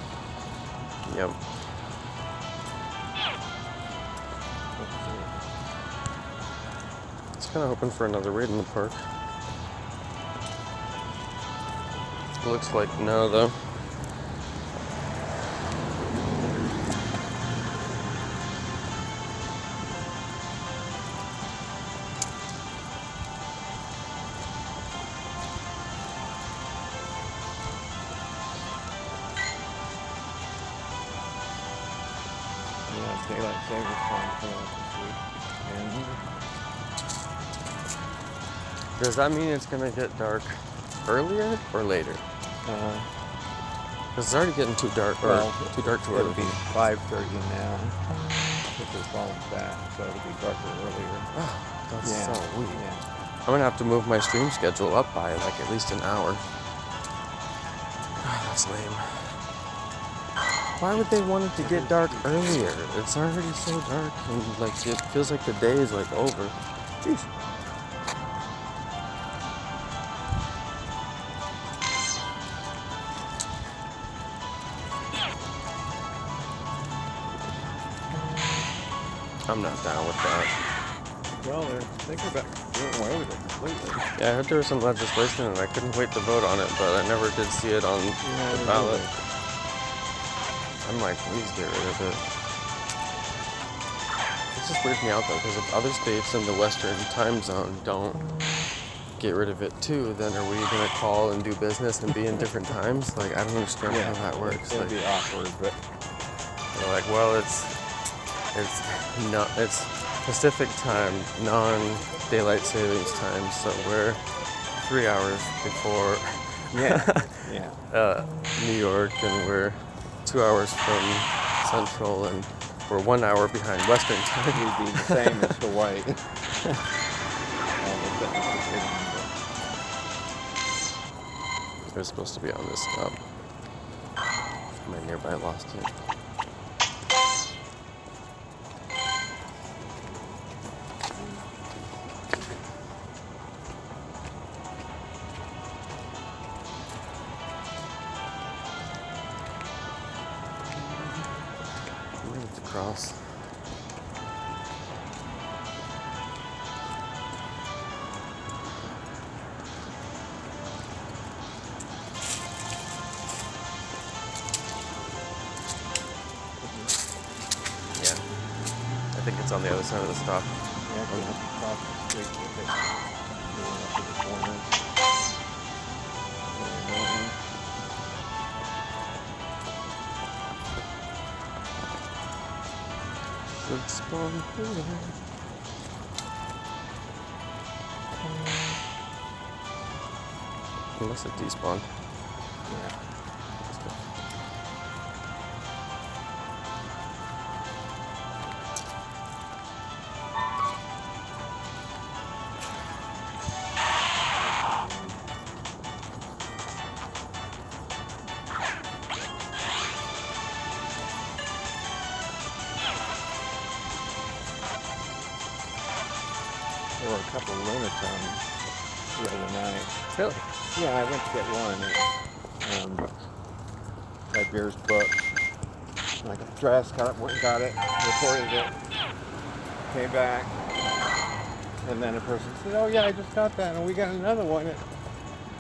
Yep. It's kind of hoping for another raid in the park. Looks like no, though. Daylight savings time for this week. And Does that mean it's gonna get dark earlier or later? Because it's already getting too dark, or too dark too it'll early. be 5:30 now. temperatures falling fast, so it'll be darker earlier. Oh, that's Yeah. so weird. Yeah. I'm gonna have to move my stream schedule up by like at least an hour. That's lame. Why would they want it to get dark earlier? It's already so dark and like it feels like the day is like over. Jeez. I'm not down with that. Well, they're thinking about doing away with it completely. Yeah, I heard there was some legislation and I couldn't wait to vote on it, but I never did see it on the ballot. I'm like, please get rid of it. It just weirds me out though, because if other states in the Western time zone don't get rid of it too, then are we gonna call and do business and be in different times? Like, I don't understand how that works. It'll Like, be awkward, but they're like, well, it's Pacific time, non-daylight savings time, so we're 3 hours before New York, and we're 2 hours from Central, and we're 1 hour behind Western time. we'd be the same as Hawaii. They're supposed to be on this stop. My nearby lost it. Cross. Yeah, I think it's on the other side of the stop. Yeah, going up across the street with it. Going up to the corner. Should spawn here. Unless it despawned. Yeah. There were a couple of Lunatones the other night. Really? Yeah, I went to get one by Beer's book. And I got dressed, got it, reported it, came back, and then a person said, "Oh yeah, I just got that, and we got another one at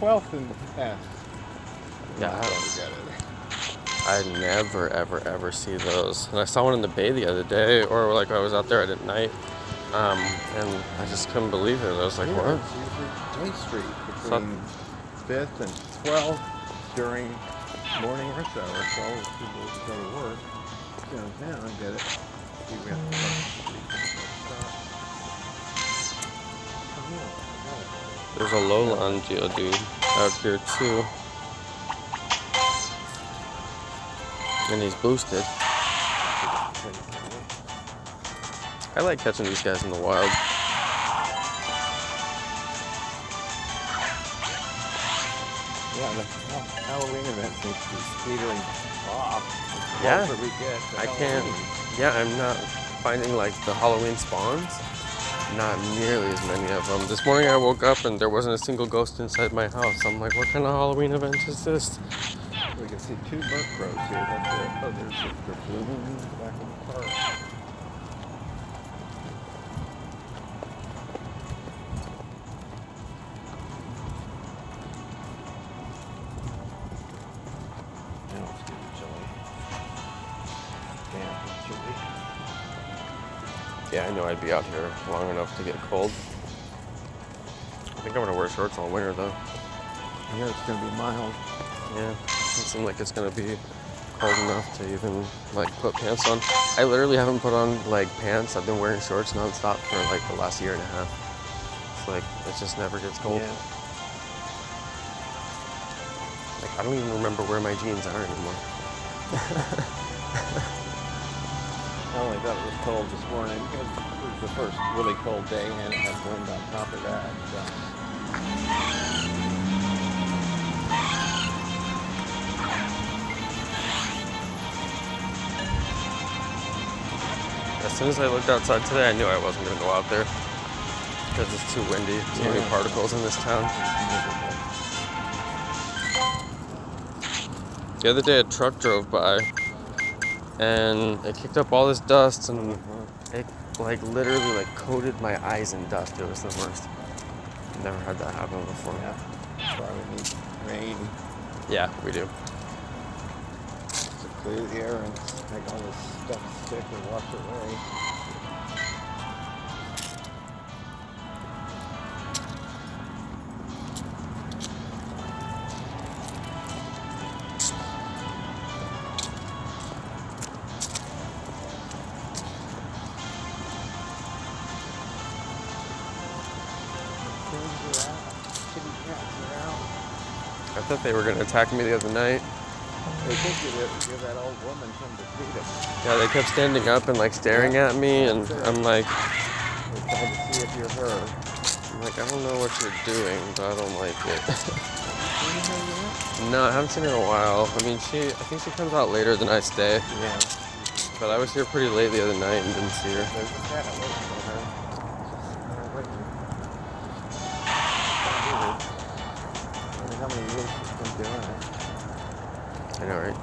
12th and S." Yeah. Get it. I never, ever, ever see those. And I saw one in the bay the other day, or like I was out there at night, and I just couldn't believe it. I was like, what? It's usually J Street between 5th and 12th during morning or so, or 12 if people go to work. Downtown, get it. See, we have to There's a Lowland Geodude out here too. And he's boosted. I like catching these guys in the wild. Yeah, the Halloween event seems to be petering off. Yeah, We get to I can't. Halloween. Yeah, I'm not finding like the Halloween spawns. Not nearly as many of them. This morning I woke up and there wasn't a single ghost inside my house. I'm like, what kind of Halloween event is this? We can see 2 Murkrows here. That's it. Oh, there's the blooming in the back of the park. Now it's getting chilly. Damp and chilly. Yeah, I know I'd be out here long enough to get cold. I think I'm gonna wear shorts all winter though. Here it's going to be mild. Yeah, it doesn't seem like it's gonna be cold enough to even like put pants on. I literally haven't put on like pants. I've been wearing shorts nonstop for like the last year and a half. It's like it just never gets cold. Yeah. Like I don't even remember where my jeans are anymore. only thought it was cold this morning because it was the first really cold day and it had wind on top of that. So. As soon as I looked outside today, I knew I wasn't going to go out there because it's too windy, too many particles in this town. The other day a truck drove by and it kicked up all this dust and it like literally like coated my eyes in dust. It was the worst. Never had that happen before. Yeah, that's why we need rain Yeah, we do. to clear the air and make all this stuff stick and wash away. I thought they were going to attack me the other night. They think you're that old woman from the freedom. Yeah, they kept standing up and like staring at me, and I'm like, They're trying to see if you're her. I'm like, I don't know what you're doing, but I don't like it. No, I haven't seen her in a while. I mean, I think she comes out later than I stay. Yeah. But I was here pretty late the other night and didn't see her. There's a cat waiting for her. I wonder how many years she's been doing it. I know, right?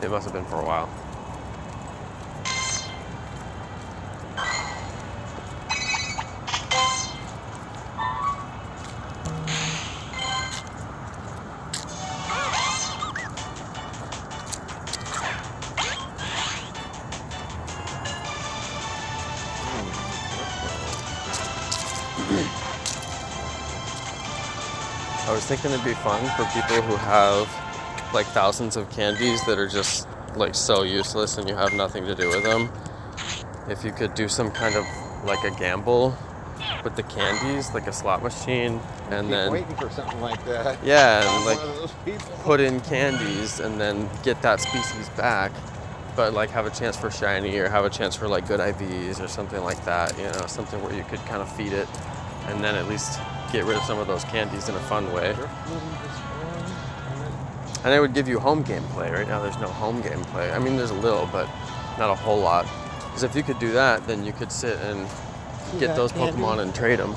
It must have been for a while. I was thinking it'd be fun for people who have like thousands of candies that are just like so useless and you have nothing to do with them. If you could do some kind of like a gamble with the candies, like a slot machine, and then waiting for something like that. yeah, and I'm like one of those people. put in candies and then get that species back, but like have a chance for shiny or have a chance for like good IVs or something like that, you know, something where you could kind of feed it and then at least get rid of some of those candies in a fun way. And it would give you home gameplay. Right now there's no home gameplay. I mean, there's a little, but not a whole lot. Because if you could do that, then you could sit and get those Pokemon and trade them.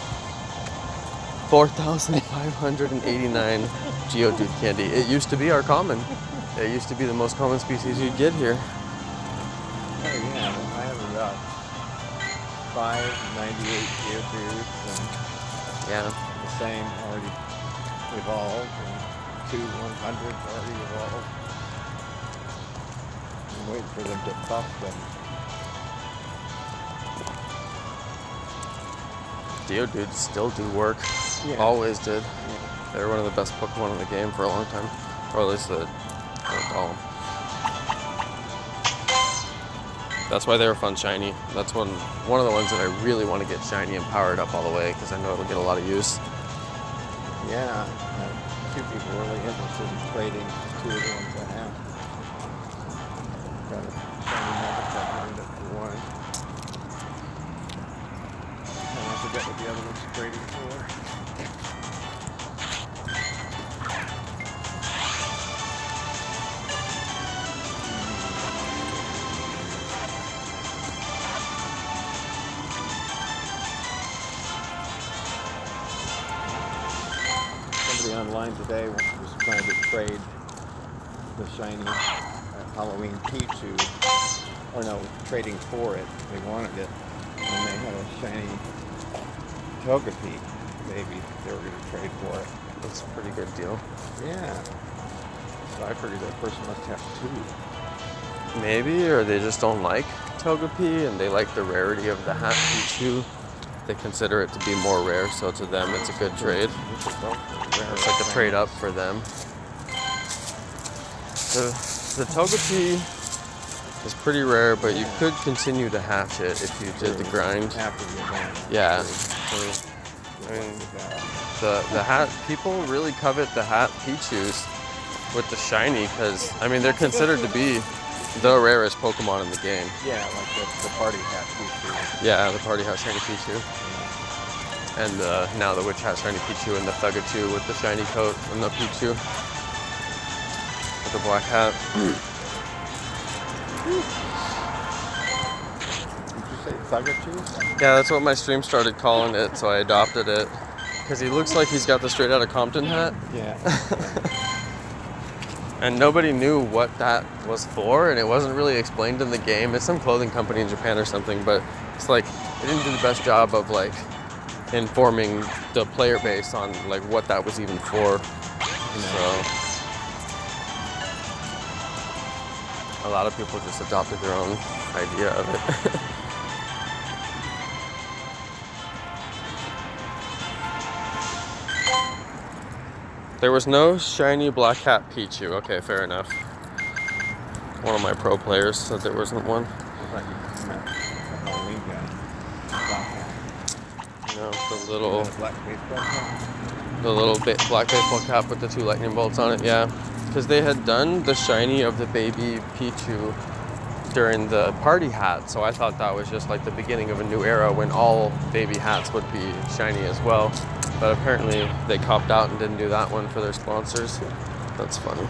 4,589 Geodude candy. It used to be our common. It used to be the most common species you'd get here. Oh yeah, I have about 598 Geodudes and Yeah. the same already evolved and 2 100s already evolved. I'm waiting for them to buff them. Geodudes still do work. Yeah. Always did. Yeah. They were one of the best Pokemon in the game for a long time. Or at least the call them. That's why they were fun shiny. That's one of the ones that I really want to get shiny and powered up all the way because I know it'll get a lot of use. Yeah, two people really interested in trading two of the ones I have. Got a shiny habitat lined up for one. And I forget what the other one's trading for. Online today was trying to trade the shiny Halloween Pichu, or no, trading for it. They wanted it, and they had a shiny Togepi baby they were going to trade for it. That's a pretty good deal. Yeah. So I figured that person must have two. Maybe, or they just don't like Togepi and they like the rarity of the hat Pichu. They consider it to be more rare, so to them it's a good trade. It's like a trade up for them. The Togepi is pretty rare, but you could continue to hatch it if you did the grind. After the event. Yeah. I mean, the hat, people really covet the hat Pichus with the shiny because, I mean, they're considered to be The rarest Pokemon in the game. Yeah, like the party hat Pichu. Yeah, the party has shiny Pichu. And now the witch has shiny Pichu and the Thugachu with the shiny coat and the Pichu with the black hat. Did you say Thugachu? Yeah, that's what my stream started calling it, so I adopted it. Because he looks like he's got the straight out of Compton hat. Yeah. And nobody knew what that was for, and it wasn't really explained in the game. It's some clothing company in Japan or something, but it's like they didn't do the best job of like informing the player base on like what that was even for. So a lot of people just adopted their own idea of it. There was no shiny black hat Pichu. Okay, fair enough. One of my pro players said there wasn't one. No, the little black baseball cap with the 2 lightning bolts on it. Yeah, because they had done the shiny of the baby Pichu during the party hat, so I thought that was just like the beginning of a new era when all baby hats would be shiny as well. But apparently they copped out and didn't do that one for their sponsors. That's funny.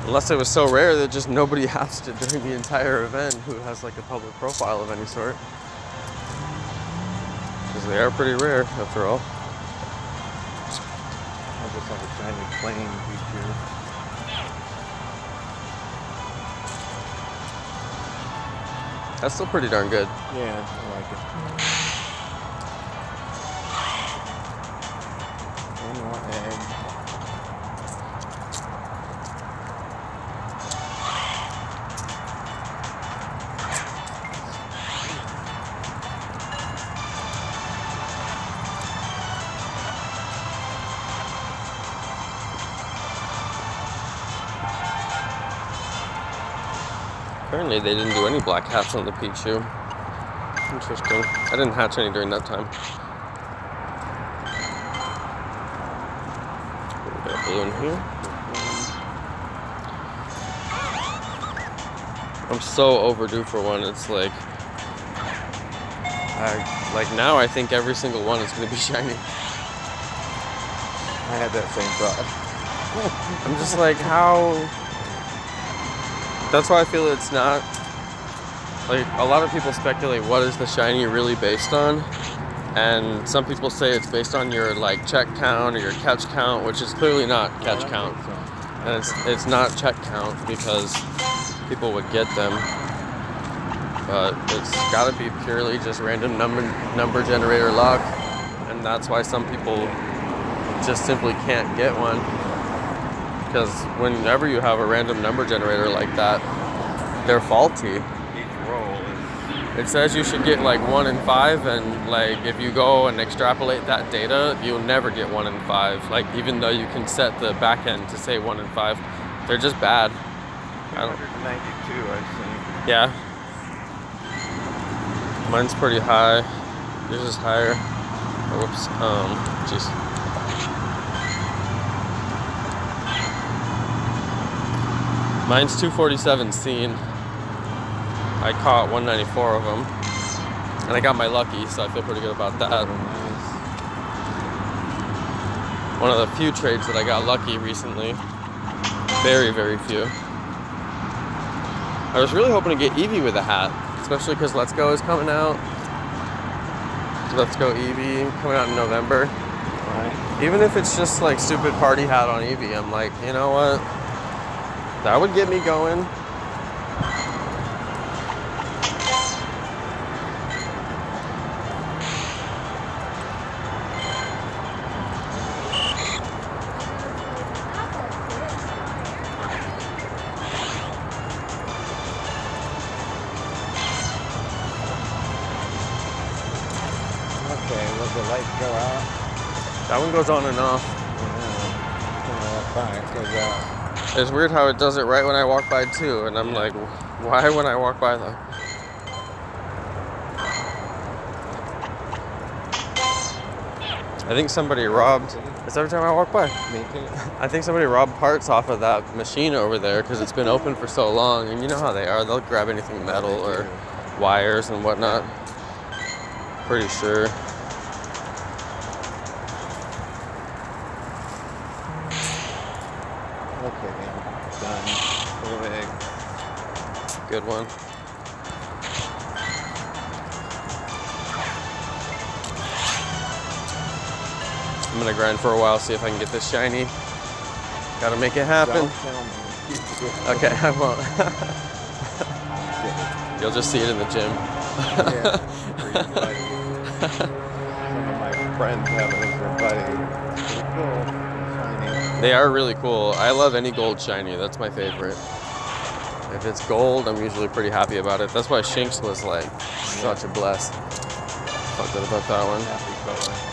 Unless it was so rare that just nobody asked it during the entire event who has like a public profile of any sort. Because they are pretty rare after all. I just have a shiny plain Pichu. That's still pretty darn good. Yeah, I like it. One more egg. Apparently they didn't do any black hats on the Pichu. Interesting. I didn't hatch any during that time. Got a blue in here. I'm so overdue for one. It's like, now I think every single one is going to be shiny. I had that same thought. I'm just like, how? That's why I feel it's not, like, a lot of people speculate what is the shiny really based on, and some people say it's based on your like check count or your catch count, which is clearly not catch count, and it's not check count because people would get them, but it's got to be purely just random number generator luck, and that's why some people just simply can't get one. Because whenever you have a random number generator like that, they're faulty. Each roll is... It says you should get like 1 in 5, and like if you go and extrapolate that data, you'll never get 1 in 5. Like even though you can set the back end to say 1 in 5, they're just bad. 192, I think. Yeah. Mine's pretty high. Yours is higher. Oh, whoops. Jeez. Mine's 247 seen. I caught 194 of them. And I got my lucky, so I feel pretty good about that. One of the few trades that I got lucky recently. Very, very few. I was really hoping to get Eevee with a hat, especially because Let's Go is coming out. Let's Go Eevee coming out in November. Right. Even if it's just like stupid party hat on Eevee, I'm like, you know what? That would get me going. Okay, will the light go out? That one goes on and off. Fine, it goes out. It's weird how it does it right when I walk by too, and I'm like, why when I walk by though? I think somebody robbed It's every time I walk by. Me too. I think somebody robbed parts off of that machine over there because it's been open for so long. And you know how they are. They'll grab anything metal or wires and whatnot. Pretty sure. Okay, done. Full egg. Good one. I'm gonna grind for a while, see if I can get this shiny. Gotta make it happen. Don't tell me. Okay, I won't. You'll just see it in the gym. Yeah. Some of my friends have it as their buddy. Pretty cool. Shiny. They are really cool. I love any gold shiny. That's my favorite. If it's gold, I'm usually pretty happy about it. That's why Shinx was like such a bless. Felt good about that one. Happy color.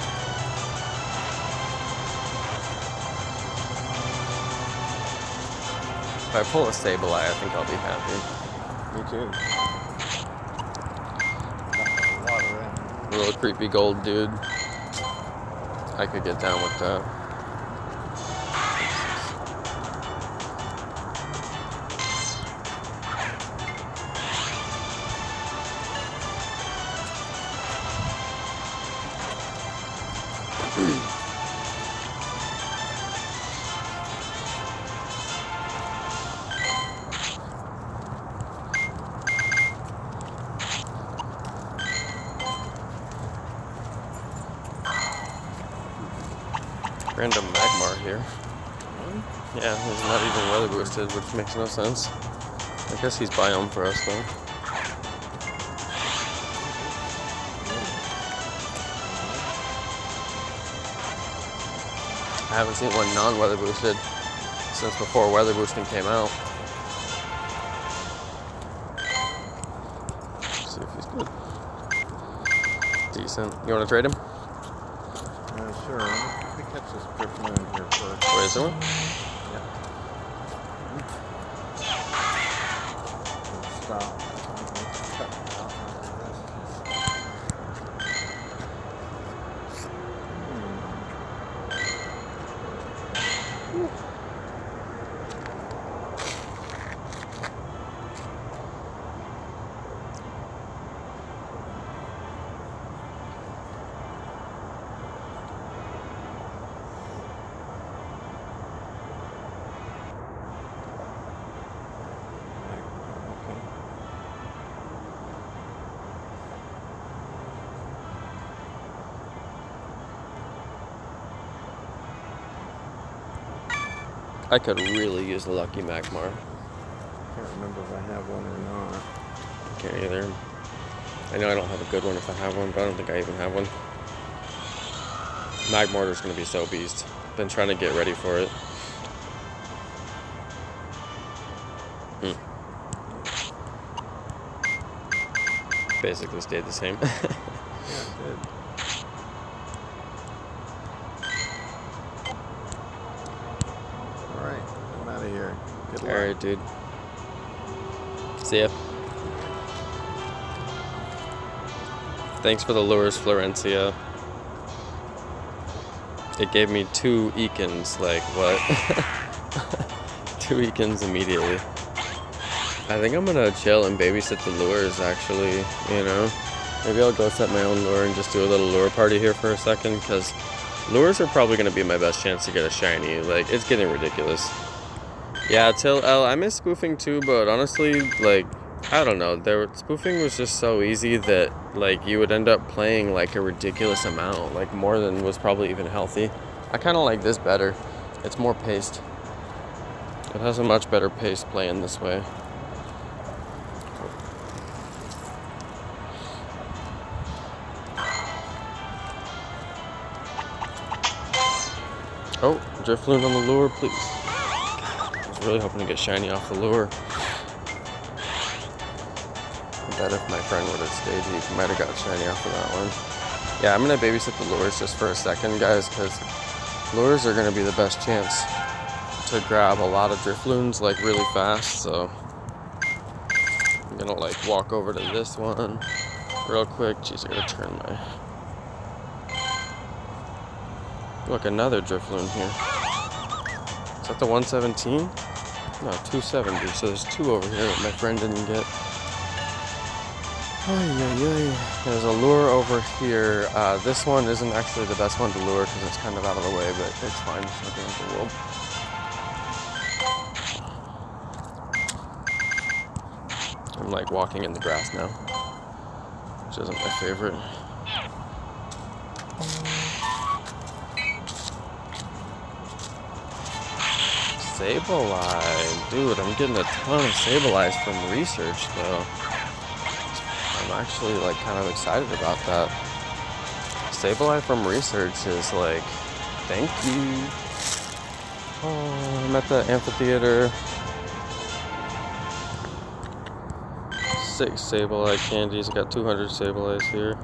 If I pull a Sableye, I think I'll be happy. Me too. Got a lot of red. Little creepy gold dude. I could get down with that. Random Magmar here. Yeah, he's not even weather boosted, which makes no sense. I guess he's biome for us though. I haven't seen one non-weather boosted since before weather boosting came out. Let's see if he's good. Decent. You want to trade him? Sure. Let me catch this Pokémon here first. Wait, is there one? Yeah. Stop. I could really use a lucky Magmar. Can't remember if I have one or not. Can't either. I know I don't have a good one if I have one, but I don't think I even have one. Magmortar's gonna be so beast. Been trying to get ready for it. Basically stayed the same. Yeah, it did. Alright, I'm out of here. Good luck. Alright, dude. See ya. Thanks for the lures, Florencia. It gave me 2 Eakins, like, what? 2 Eakins immediately. I think I'm gonna chill and babysit the lures, actually, you know? Maybe I'll go set my own lure and just do a little lure party here for a second, because lures are probably gonna be my best chance to get a shiny. Like, it's getting ridiculous. Yeah, Till L, I miss spoofing too, but honestly, like, I don't know. Spoofing was just so easy that, like, you would end up playing, like, a ridiculous amount, like, more than was probably even healthy. I kind of like this better. It's more paced. It has a much better pace playing this way. Oh, Drifloon on the lure, please. I was really hoping to get shiny off the lure. I bet if my friend would have stayed, he might have got shiny off of that one. Yeah, I'm going to babysit the lures just for a second, guys, because lures are going to be the best chance to grab a lot of Drifloons, like, really fast, so I'm going to, like, walk over to this one real quick. Jeez, I got to turn my... Look, another Drifloon here. Is that the 117? No, 270. So there's two over here that my friend didn't get. There's a lure over here. This one isn't actually the best one to lure because it's kind of out of the way, but it's fine. It's not the end of the world. I'm like walking in the grass now, which isn't my favorite. Sableye. Dude, I'm getting a ton of Sableyes from research though. I'm actually like kind of excited about that. Sableye from research is like, thank you. Oh, I'm at the amphitheater. 6 Sableye candies. I got 200 Sableyes here.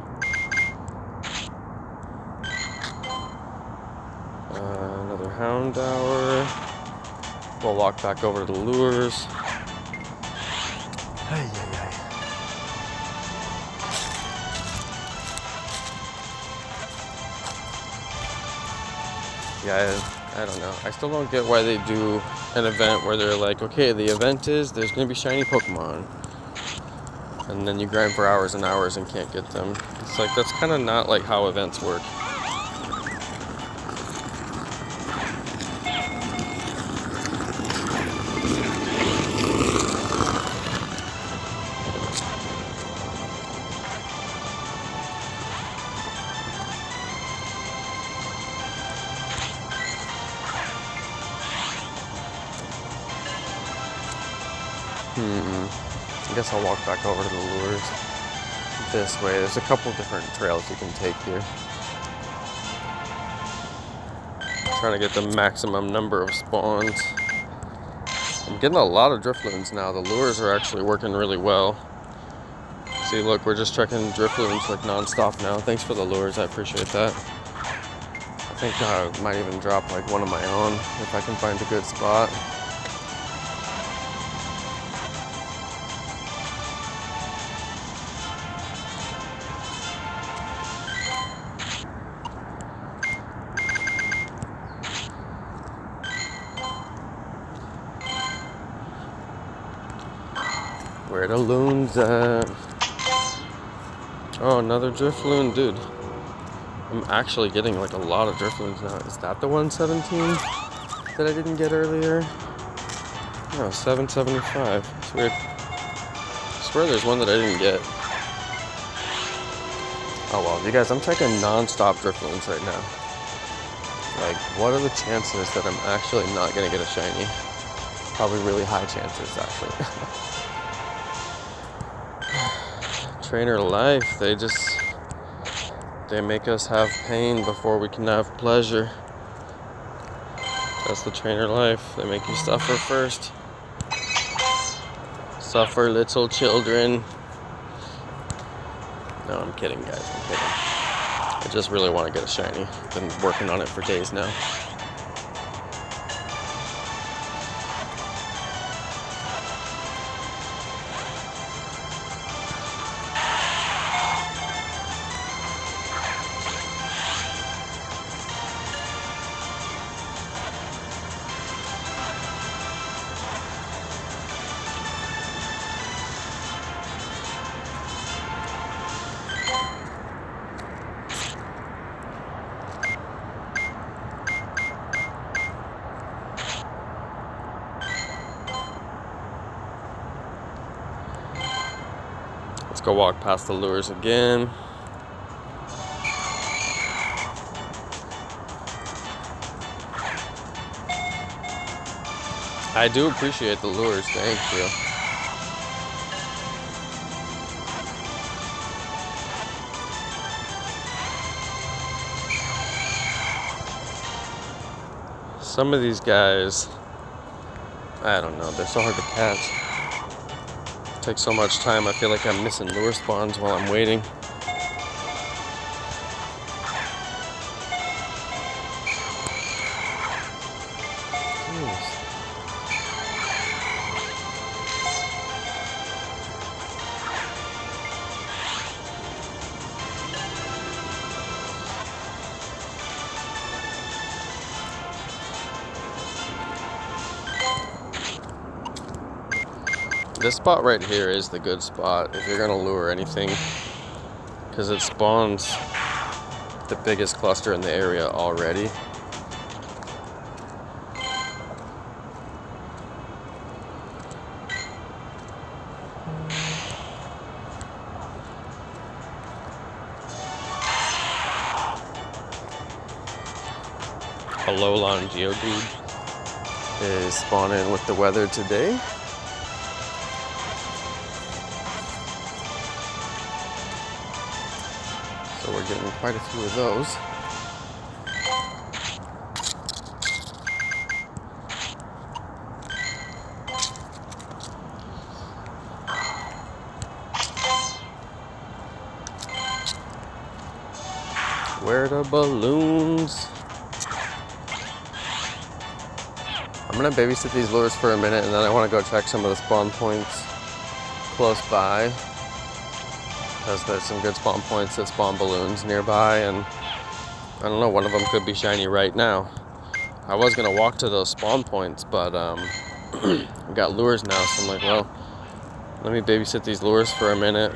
Another Houndour. We'll walk back over to the lures. Yeah, I don't know. I still don't get why they do an event where they're like, okay, the event is there's going to be shiny Pokemon. And then you grind for hours and hours and can't get them. It's like, that's kind of not like how events work. I guess I'll walk back over to the lures this way. There's a couple different trails you can take here. Trying to get the maximum number of spawns. I'm getting a lot of Drifloons now. The lures are actually working really well. See, look, we're just checking Drifloons like non-stop now. Thanks for the lures, I appreciate that. I think I might even drop like one of my own if I can find a good spot. Where the loons at? Oh, another Drifloon, dude. I'm actually getting like a lot of Drifloons now. Is that the 117 that I didn't get earlier? No, 775. It's weird. I swear there's one that I didn't get. Oh well, you guys, I'm checking non-stop Drifloons right now. Like, what are the chances that I'm actually not gonna get a shiny? Probably really high chances, actually. Trainer life, they make us have pain before we can have pleasure. That's the trainer life. They make you suffer first. Suffer, little children. No, I'm kidding, guys. I'm kidding. I just really want to get a shiny. Been working on it for days now. Let's go walk past the lures again. I do appreciate the lures, thank you. Some of these guys, I don't know, they're so hard to catch. Takes so much time. I feel like I'm missing lure spawns while I'm waiting. Jeez. This spot right here is the good spot if you're gonna lure anything, because it spawns the biggest cluster in the area already. A Lowline Geodude is spawning with the weather today. So we're getting quite a few of those. Where the balloons? I'm gonna babysit these lures for a minute, and then I want to go check some of the spawn points close by, because there's some good spawn points that spawn balloons nearby, and I don't know, one of them could be shiny right now. I was gonna walk to those spawn points, but we got lures now, so I'm like, well, let me babysit these lures for a minute.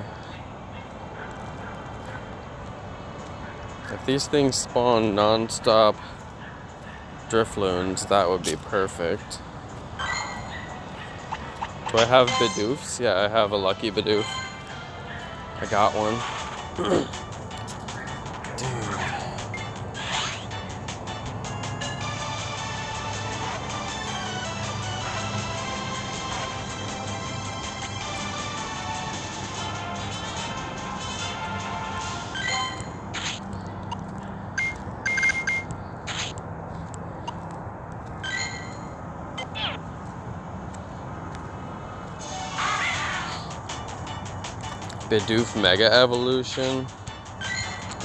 If these things spawn non-stop Drifloons, that would be perfect. Do I have Bidoofs? Yeah, I have a lucky Bidoof. I got one. Dude. Bidoof Mega Evolution.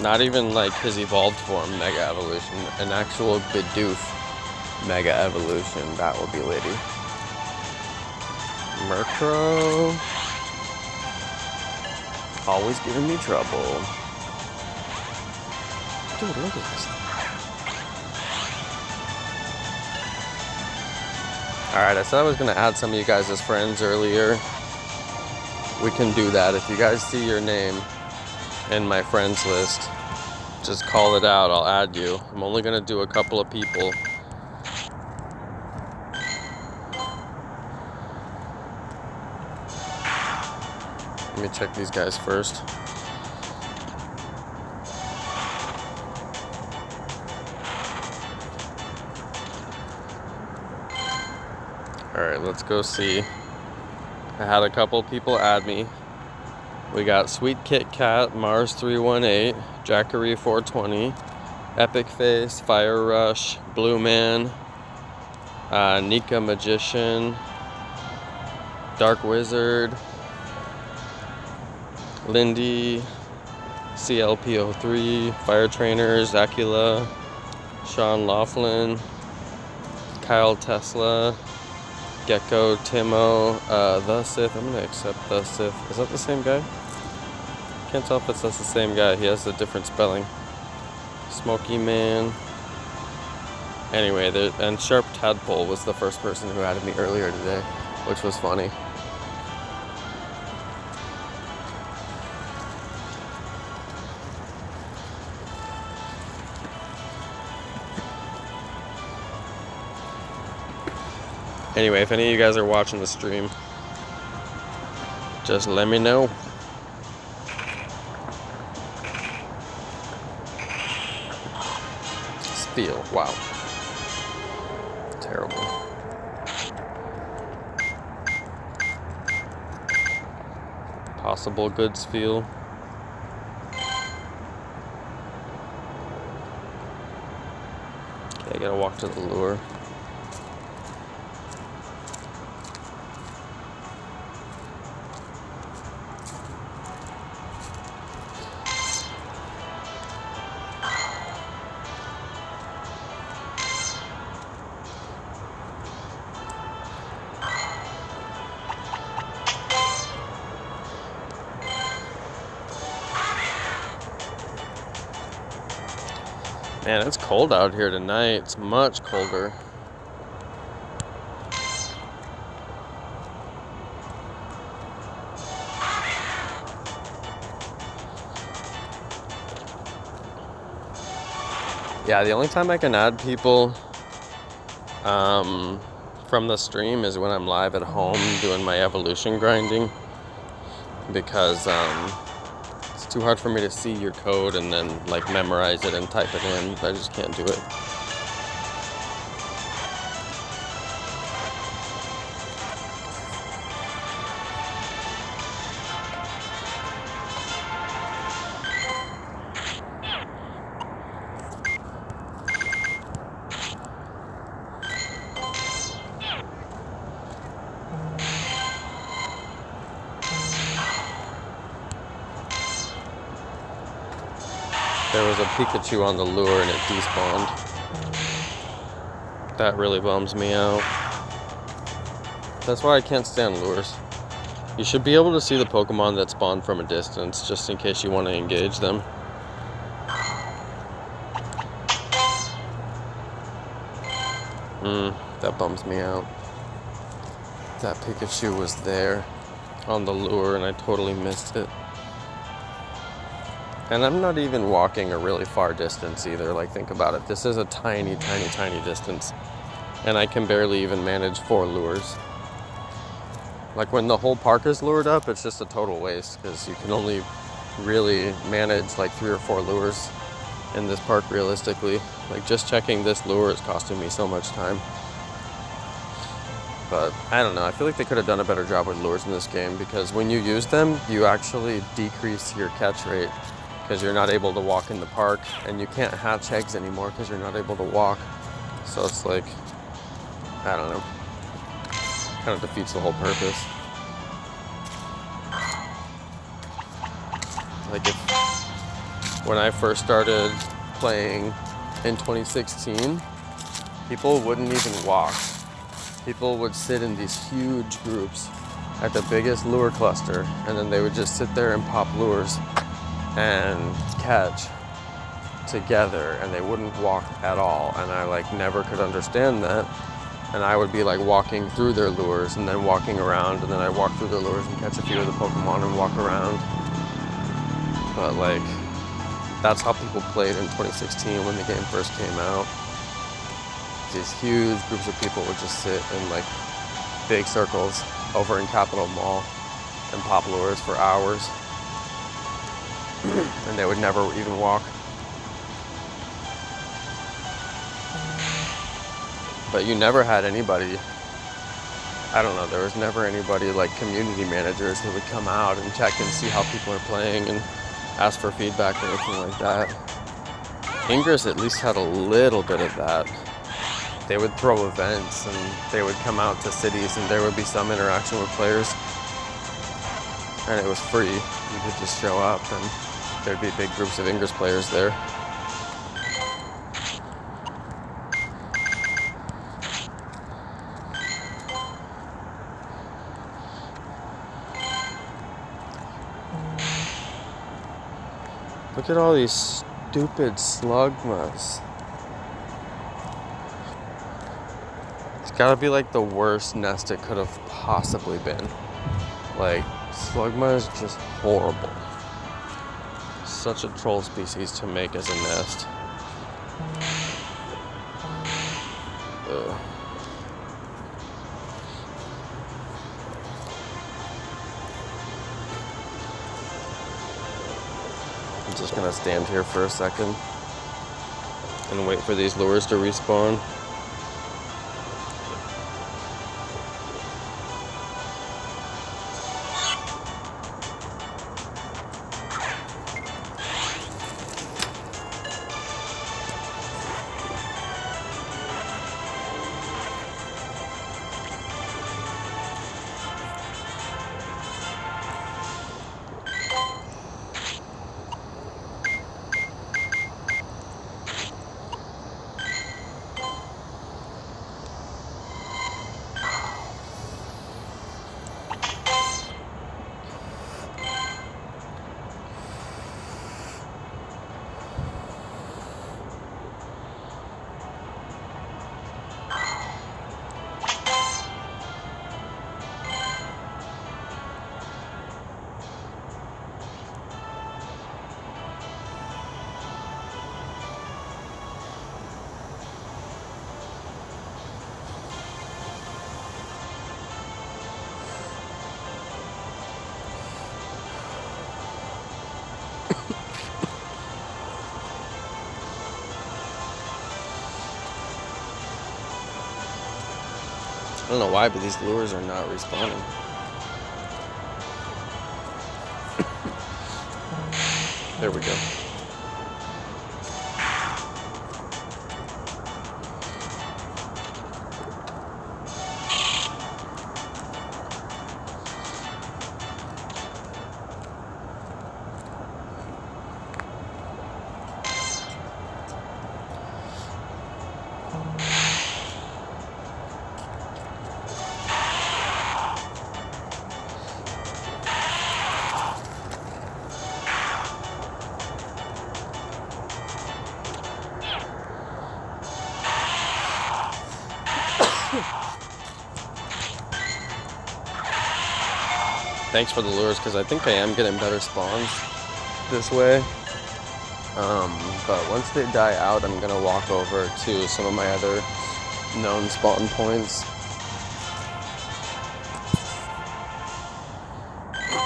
Not even like his evolved form Mega Evolution. An actual Bidoof Mega Evolution. That would be litty. Murkrow. Always giving me trouble. Dude, look at this. Alright, I said I was going to add some of you guys as friends earlier. We can do that. If you guys see your name in my friends list, just call it out. I'll add you. I'm only going to do a couple of people. Let me check these guys first. Alright, let's go see. I had a couple people add me. We got Sweet Kit Kat, Mars 318, Jackery 420, Epic Face, Fire Rush, Blue Man, Nika Magician, Dark Wizard, Lindy, CLP03, Fire Trainer, Zakula, Sean Laughlin, Kyle Tesla, Gecko, Timo, The Sith. I'm gonna accept The Sith. Is that the same guy? Can't tell if that's the same guy. He has a different spelling. Smoky Man. Anyway, and Sharp Tadpole was the first person who added me earlier today, which was funny. Anyway, if any of you guys are watching the stream, just let me know. Steel, wow. Terrible. Possible goods feel. Okay, I gotta walk to the lure. Man, it's cold out here tonight. It's much colder. Yeah, the only time I can add people from the stream is when I'm live at home doing my evolution grinding, because it's too hard for me to see your code and then like memorize it and type it in. I just can't do it. There was a Pikachu on the lure and it despawned. That really bums me out. That's why I can't stand lures. You should be able to see the Pokemon that spawn from a distance, just in case you want to engage them. That bums me out. That Pikachu was there on the lure and I totally missed it. And I'm not even walking a really far distance either. Like, think about it. This is a tiny, tiny, tiny distance. And I can barely even manage 4 lures. Like, when the whole park is lured up, it's just a total waste, because you can only really manage like 3 or 4 lures in this park realistically. Like, just checking this lure is costing me so much time. But I don't know, I feel like they could have done a better job with lures in this game, because when you use them, you actually decrease your catch rate, because you're not able to walk in the park, and you can't hatch eggs anymore because you're not able to walk. So it's like, I don't know, kind of defeats the whole purpose. Like, when I first started playing in 2016, people wouldn't even walk. People would sit in these huge groups at the biggest lure cluster, and then they would just sit there and pop lures and catch together, and they wouldn't walk at all. And I like never could understand that. And I would be like walking through their lures and then walking around, and then I'd walk through their lures and catch a few of the Pokemon and walk around. But like, that's how people played in 2016 when the game first came out. These huge groups of people would just sit in like big circles over in Capitol Mall and pop lures for hours. And they would never even walk. But you never had anybody, I don't know, there was never anybody like community managers who would come out and check and see how people are playing and ask for feedback or anything like that. Ingress at least had a little bit of that. They would throw events and they would come out to cities and there would be some interaction with players. And it was free. You could just show up and there'd be big groups of Ingress players there. Look at all these stupid slugmas. It's gotta be like the worst nest it could have possibly been. Like, slugma is just horrible. Such a troll species to make as a nest. Ugh. I'm just gonna stand here for a second and wait for these lures to respawn. don't know why, but these lures are not respawning. There we go. Thanks for the lures, because I think I am getting better spawns this way. But once they die out, I'm gonna walk over to some of my other known spawn points.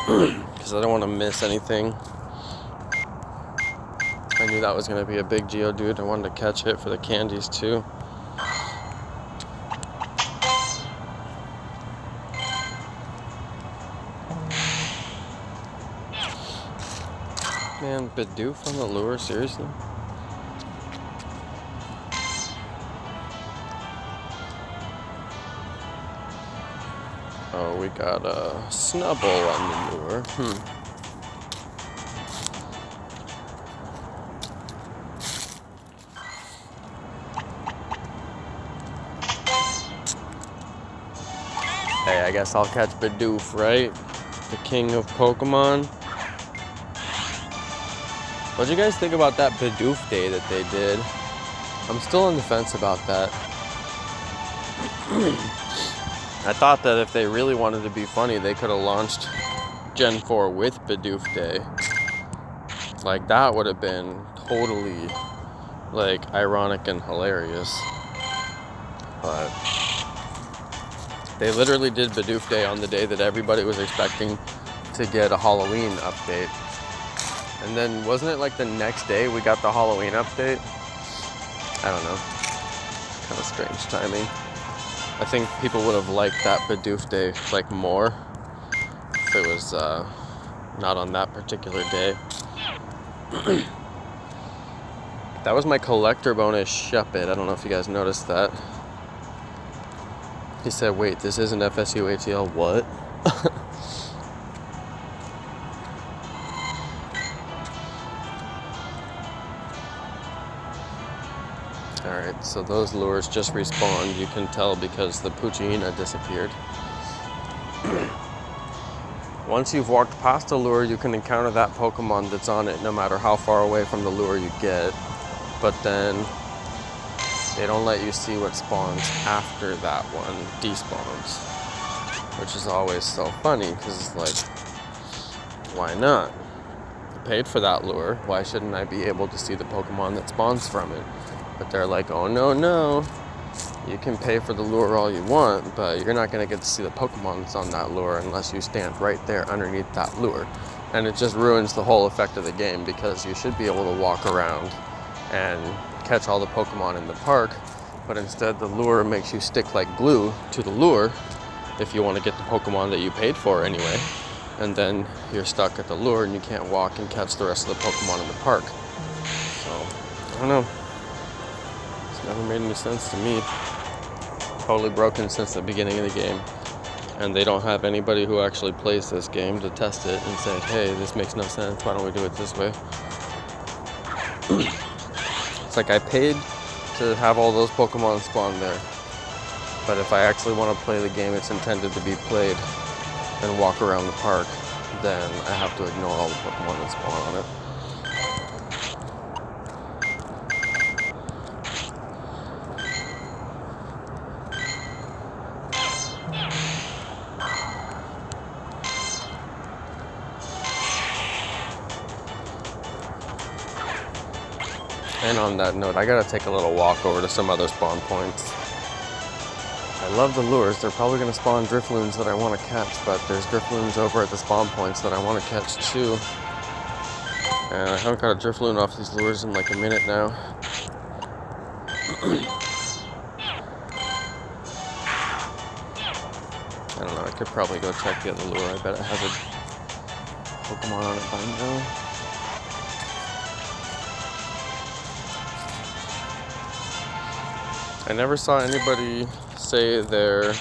Because I don't want to miss anything. I knew that was gonna be a big Geodude. I wanted to catch it for the candies too. Man, Bidoof on the lure, seriously? Oh, we got a Snubble on the lure. Hey, I guess I'll catch Bidoof, right? The king of Pokemon. What'd you guys think about that Bidoof day that they did? I'm still on the fence about that. I thought that if they really wanted to be funny, they could have launched Gen 4 with Bidoof Day. Like, that would have been totally, like, ironic and hilarious. But they literally did Bidoof Day on the day that everybody was expecting to get a Halloween update. And then, wasn't it like the next day we got the Halloween update? I don't know. Kind of strange timing. I think people would have liked that Bidoof Day like more if it was not on that particular day. That was my collector bonus Shuppet. I don't know if you guys noticed that. He said, wait, this isn't FSU ATL, what? Alright, so those lures just respawned. You can tell because the Poochyena disappeared. Once you've walked past a lure, you can encounter that Pokemon that's on it no matter how far away from the lure you get. But then they don't let you see what spawns after that one despawns. Which is always so funny because it's like, why not? I paid for that lure. Why shouldn't I be able to see the Pokemon that spawns from it? But they're like, oh no, you can pay for the lure all you want, but you're not going to get to see the Pokemon that's on that lure unless you stand right there underneath that lure. And it just ruins the whole effect of the game because you should be able to walk around and catch all the Pokemon in the park, but instead the lure makes you stick like glue to the lure if you want to get the Pokemon that you paid for anyway. And then you're stuck at the lure and you can't walk and catch the rest of the Pokemon in the park. So, I don't know. Never made any sense to me. Totally broken since the beginning of the game. And they don't have anybody who actually plays this game to test it and say, hey, this makes no sense, why don't we do it this way? It's like I paid to have all those Pokemon spawn there. But if I actually want to play the game it's intended to be played and walk around the park, then I have to ignore all the Pokemon that spawn on it. And on that note, I gotta take a little walk over to some other spawn points. I love the lures. They're probably gonna spawn Drifloons that I want to catch, but there's Drifloons over at the spawn points that I want to catch too. And I haven't got a Drifloon off these lures in like a minute now. I don't know, I could probably go check the other lure. I bet it has a Pokemon on it by now. I never saw anybody say their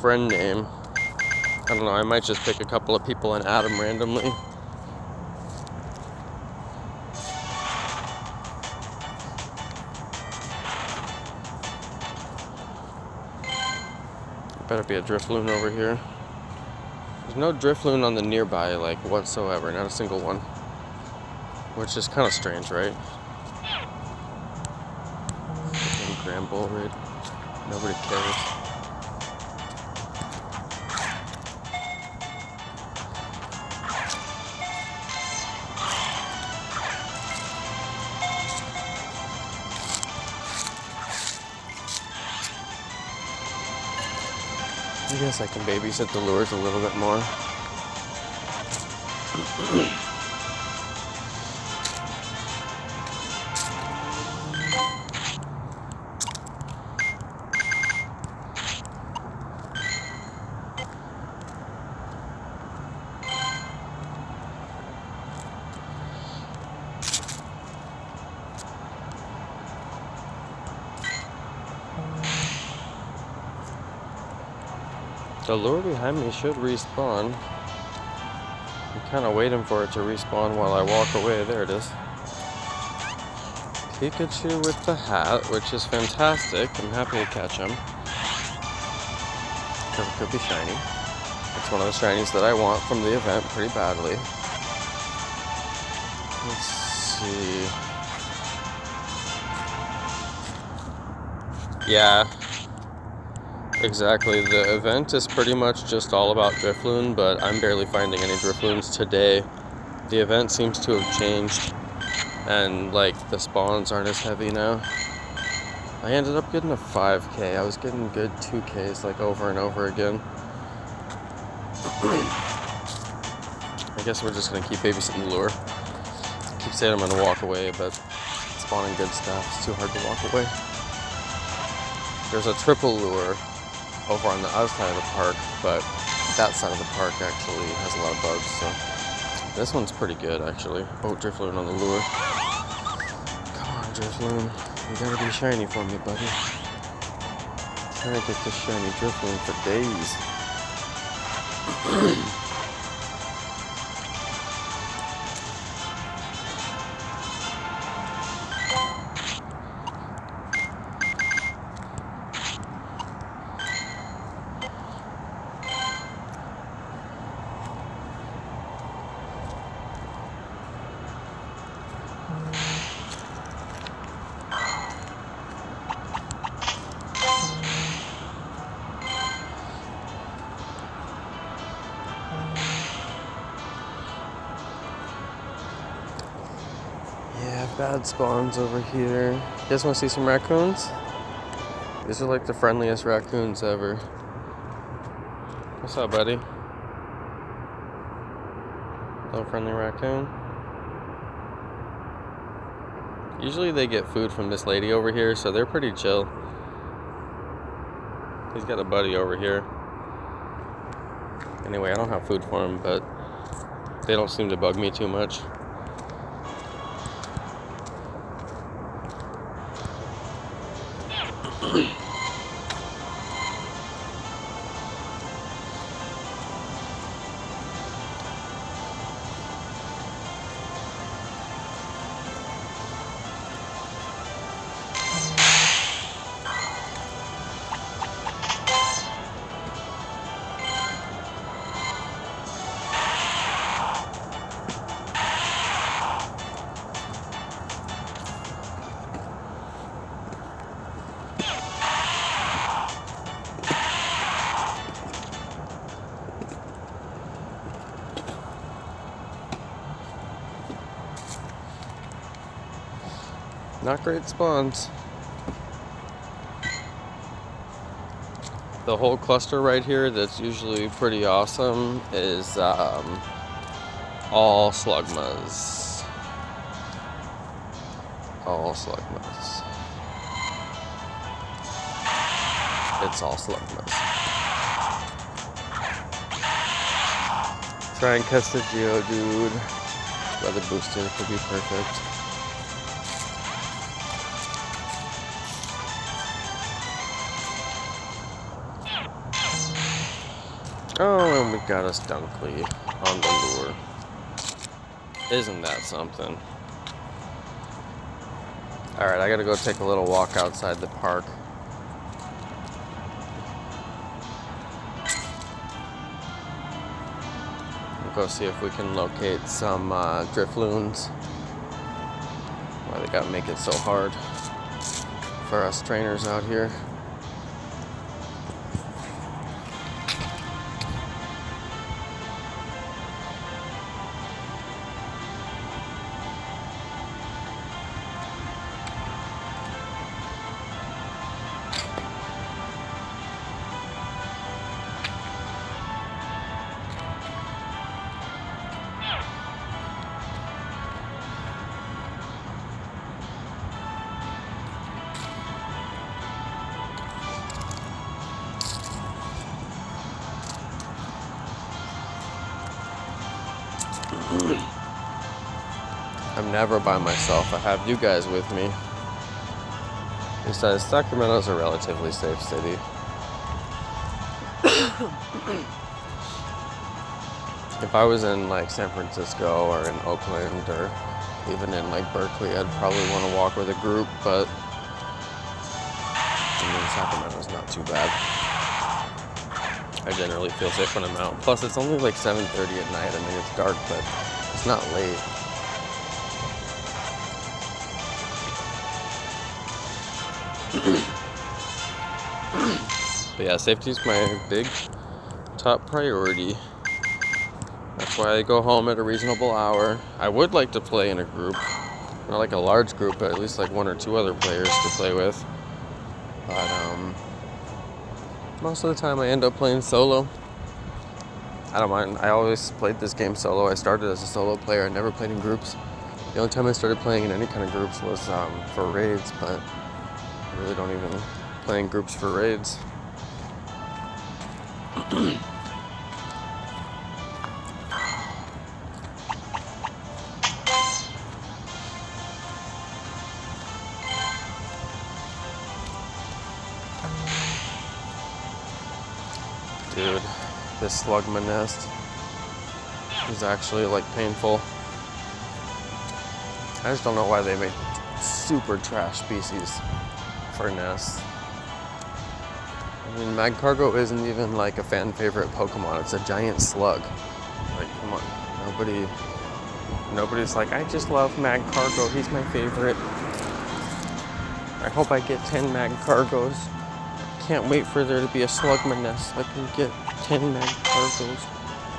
friend name. I don't know, I might just pick a couple of people and add them randomly. Better be a Drifloon over here. There's no Drifloon on the nearby, like, whatsoever. Not a single one. Which is kind of strange, right? Freaking Grand Bull raid. Nobody cares. I guess I can babysit the lures a little bit more. The lure behind me should respawn. I'm kind of waiting for it to respawn while I walk away. There it is. Pikachu with the hat, which is fantastic. I'm happy to catch him. Because it could be shiny. It's one of the shinies that I want from the event pretty badly. Let's see. Yeah. Exactly, the event is pretty much just all about Drifloon, but I'm barely finding any Drifloons today. The event seems to have changed, and like the spawns aren't as heavy now. I ended up getting a 5K. I was getting good 2Ks like over and over again. I guess we're just gonna keep babysitting the lure. I keep saying I'm gonna walk away, but spawning good stuff, it's too hard to walk away. There's a triple lure over on the other side of the park, but that side of the park actually has a lot of bugs, so this one's pretty good actually. Oh, Drifloon on the lure. Come on, Drifloon. You gotta be shiny for me, buddy. I'm trying to get this shiny Drifloon for days. Bad spawns over here. You guys want to see some raccoons? These are like the friendliest raccoons ever. What's up, buddy? Little friendly raccoon. Usually they get food from this lady over here, so they're pretty chill. He's got a buddy over here. Anyway, I don't have food for him, but they don't seem to bug me too much. Not great spawns. The whole cluster right here that's usually pretty awesome is all Slugmas. All Slugmas. It's all Slugmas. Try and catch the Geodude. Weather boosted could be perfect. Oh, and we got us Dunkley on the lure. Isn't that something? Alright, I gotta go take a little walk outside the park. We'll go see if we can locate some Drifloons. Why they gotta make it so hard for us trainers out here. I'm never by myself. I have you guys with me. Besides, Sacramento's a relatively safe city. If I was in like San Francisco or in Oakland or even in like Berkeley, I'd probably want to walk with a group, but I mean, Sacramento's not too bad. I generally feel safe when I'm out. Plus, it's only like 7:30 at night. I mean, it's dark, but it's not late. But yeah, safety is my big top priority. That's why I go home at a reasonable hour. I would like to play in a group. Not like a large group, but at least like 1 or 2 other players to play with. But most of the time I end up playing solo. I don't mind. I always played this game solo. I started as a solo player. I never played in groups. The only time I started playing in any kind of groups was for raids, but I really don't even play in groups for raids. Dude, this slugma nest is actually like painful. I just don't know why they make super trash species for nests. I mean, Magcargo isn't even like a fan favorite Pokemon. It's a giant slug. Like, come on. Nobody's like, I just love Magcargo. He's my favorite. I hope I get 10 Magcargos. Can't wait for there to be a slugma nest so I can get 10 Magcargos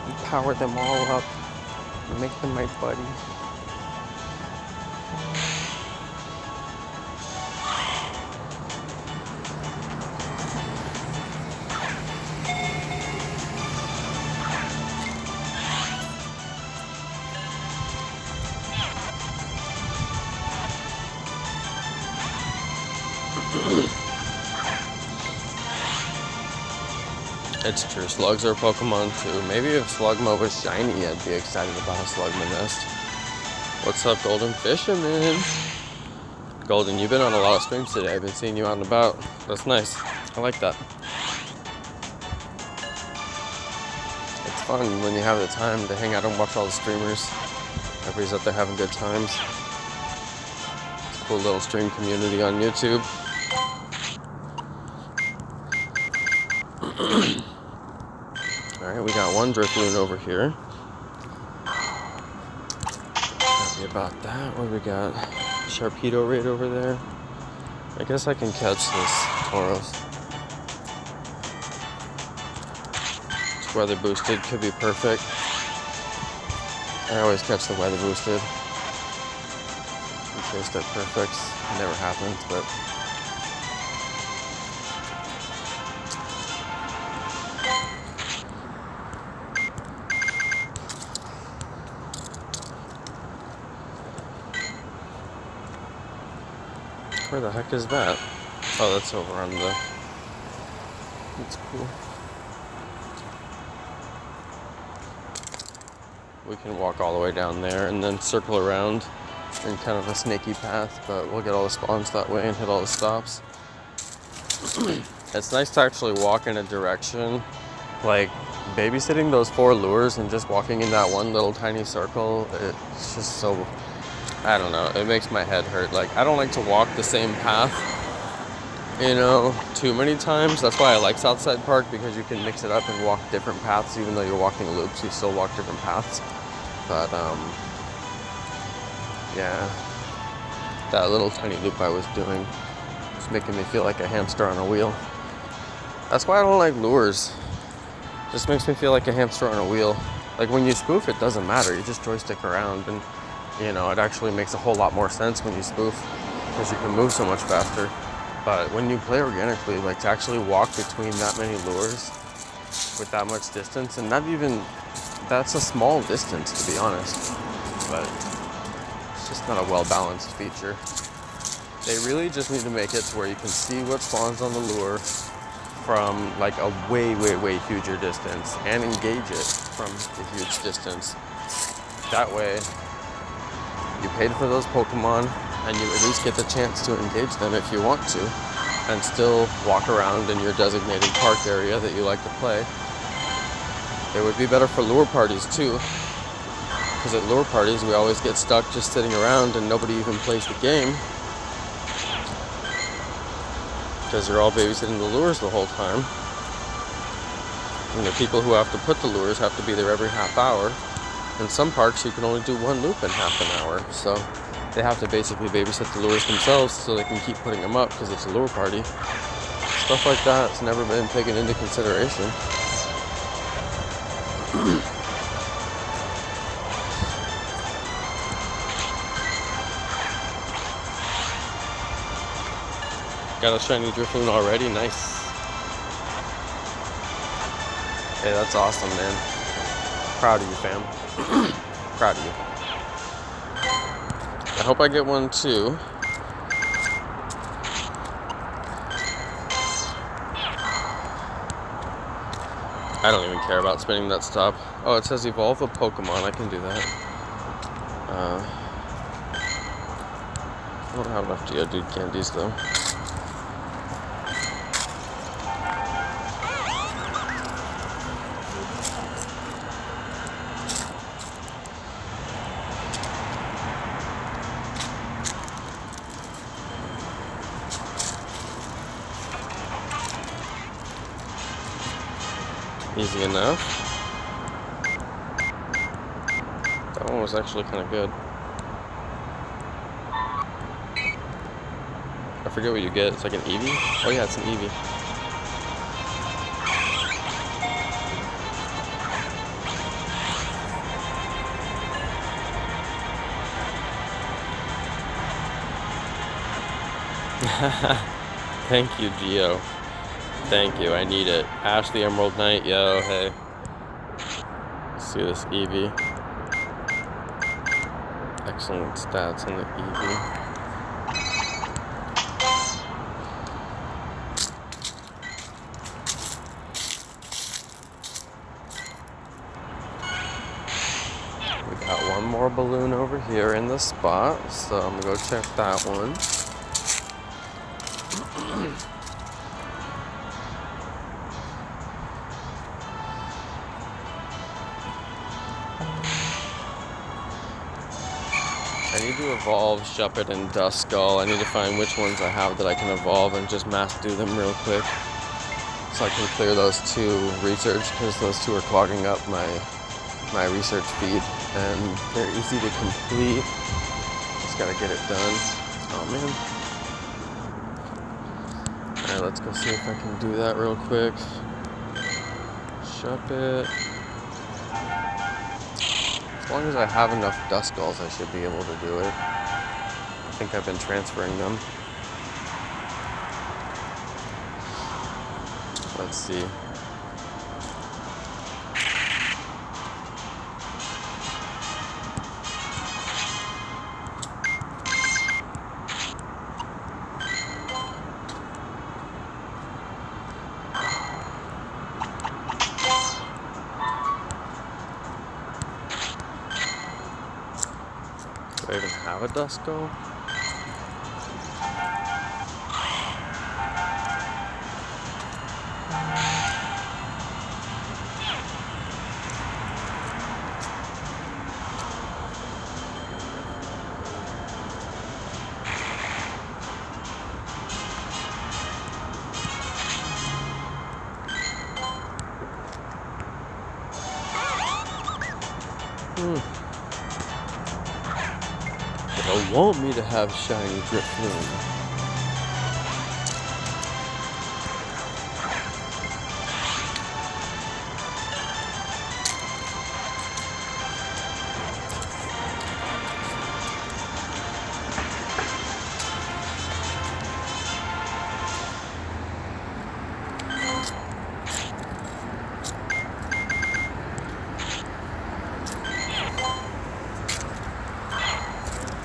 and power them all up and make them my buddies. It's true, slugs are Pokemon too. Maybe if Slugma was shiny, I'd be excited about a Slugma nest. What's up, Golden Fisherman? Golden, you've been on a lot of streams today. I've been seeing you out and about. That's nice. I like that. It's fun when you have the time to hang out and watch all the streamers. Everybody's out there having good times. It's a cool little stream community on YouTube. Alright, we got one Drifloon over here. Happy about that. What do we got? Sharpedo right over there. I guess I can catch this Tauros. It's weather boosted, could be perfect. I always catch the weather boosted. In case they're perfect. It never happens, but where the heck is that? Oh, that's over on the... That's cool. we can walk all the way down there and then circle around in kind of a snaky path, but we'll get all the spawns that way and hit all the stops. It's nice to actually walk in a direction, like babysitting those 4 lures and just walking in that one little tiny circle. It's just so, I don't know, it makes my head hurt. Like, I don't like to walk the same path, you know, too many times. That's why I like Southside Park, because you can mix it up and walk different paths. Even though you're walking loops, you still walk different paths. But yeah, that little tiny loop I was doing was making me feel like a hamster on a wheel. That's why I don't like lures. Just makes me feel like a hamster on a wheel. Like, when you spoof, it doesn't matter. You just joystick around, and you know, it actually makes a whole lot more sense when you spoof, because you can move so much faster. But when you play organically, like, to actually walk between that many lures with that much distance, and not even, that's a small distance, to be honest, but it's just not a well-balanced feature. They really just need to make it to where you can see what spawns on the lure from like a way, way, way huger distance, and engage it from a huge distance. That way, you paid for those Pokemon, and you at least get the chance to engage them if you want to, and still walk around in your designated park area that you like to play. It would be better for lure parties too, because at lure parties we always get stuck just sitting around and nobody even plays the game, because you're all babysitting the lures the whole time. And the people who have to put the lures have to be there every half hour. In some parks you can only do 1 loop in half an hour, so they have to basically babysit the lures themselves so they can keep putting them up, because it's a lure party. Stuff like that's never been taken into consideration. Got a shiny Drifloon already, nice. Hey, that's awesome, man. Proud of you, fam. Proud of you. I hope I get one too. I don't even care about spinning that stop. Oh, it says evolve a Pokemon. I can do that. I don't have enough Geodude candies though. Easy enough. That one was actually kind of good. I forget what you get. It's like an Eevee? Oh yeah, it's an Eevee. Thank you, Geo. Thank you, I need it. Ash the Emerald Knight, yo, hey. Let's see this Eevee. Excellent stats on the Eevee. We got one more balloon over here in the spot, so I'm gonna go check that one. I need to evolve Shuppet and Duskull. I need to find which ones I have that I can evolve and just mass do them real quick, so I can clear those 2 research, because those 2 are clogging up my research feed, and they're easy to complete. Just gotta get it done. Oh man. Alright, let's go see if I can do that real quick. Shuppet. As long as I have enough Duskulls, I should be able to do it. I think I've been transferring them. Let's see. Do I even have a Dusko? They want me to have shiny Drifloon.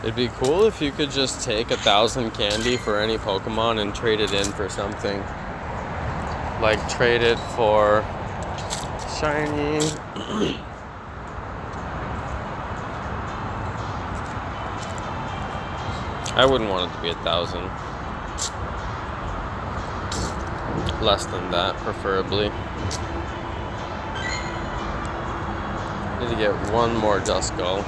It'd be cool if you could just take 1,000 candy for any Pokemon and trade it in for something. Like trade it for shiny. I wouldn't want it to be 1,000. Less than that, preferably. Need to get one more Dusko.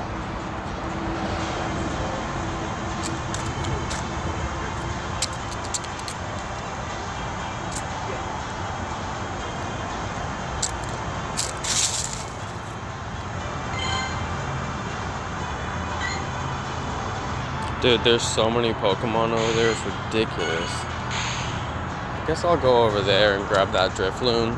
Dude, there's so many Pokemon over there, it's ridiculous. I guess I'll go over there and grab that Drifloon.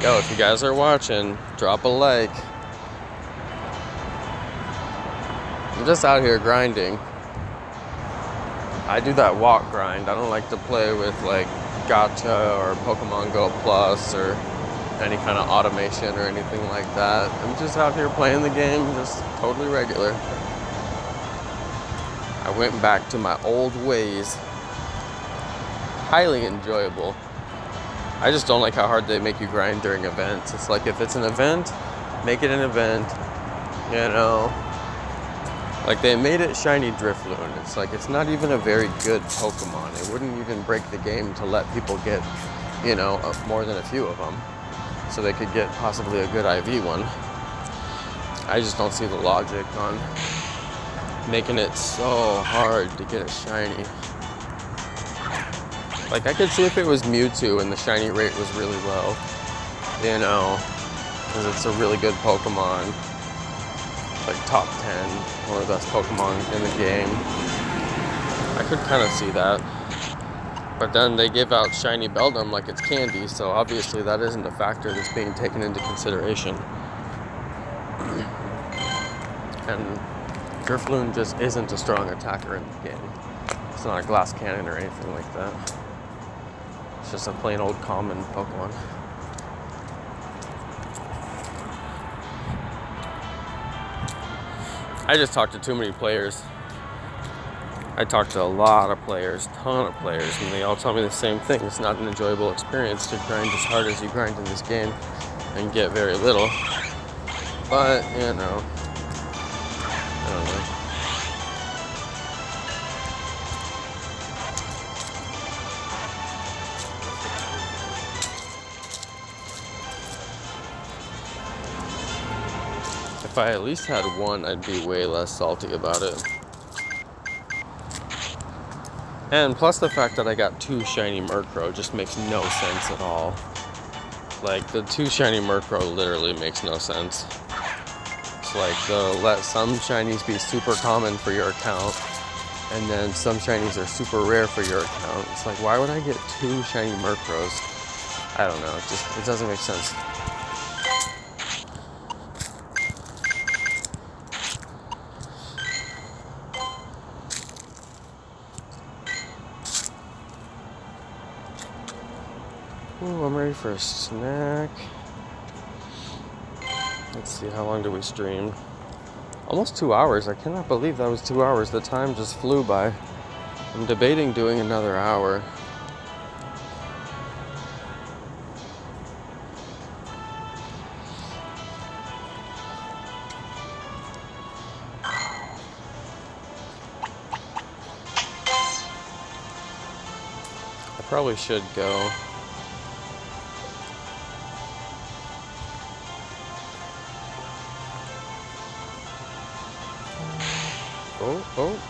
Yo, if you guys are watching, drop a like. I'm just out here grinding. I do that walk grind. I don't like to play with like Gacha or Pokemon GO Plus or any kind of automation or anything like that. I'm just out here playing the game, just totally regular. I went back to my old ways. Highly enjoyable. I just don't like how hard they make you grind during events. It's like if it's an event, make it an event, you know. Like they made it shiny Drifloon. It's like it's not even a very good Pokemon. It wouldn't even break the game to let people get, you know, more than a few of them. So they could get possibly a good IV one. I just don't see the logic on making it so hard to get a shiny. Like, I could see if it was Mewtwo and the shiny rate was really low, you know, because it's a really good Pokemon, like top 10, one of the best Pokemon in the game. I could kind of see that. But then they give out shiny Beldum like it's candy, so obviously that isn't a factor that's being taken into consideration. And Drifloon just isn't a strong attacker in the game. It's not a glass cannon or anything like that. It's just a plain old common Pokemon. I just talked to too many players. I talked to a lot of players, ton of players, and they all tell me the same thing. It's not an enjoyable experience to grind as hard as you grind in this game and get very little. But, you know, I don't know. If I at least had one, I'd be way less salty about it. And plus the fact that I got 2 shiny Murkrow just makes no sense at all. Like, the 2 shiny Murkrow literally makes no sense. reverse. Like they'll let some shinies be super common for your account, and then some shinies are super rare for your account. It's like, why would I get 2 shiny Murkrows? I don't know. It doesn't make sense. Ooh, I'm ready for a snack. Let's see, how long did we stream? Almost 2 hours. I cannot believe that was 2 hours. The time just flew by. I'm debating doing another hour. I probably should go. Oh.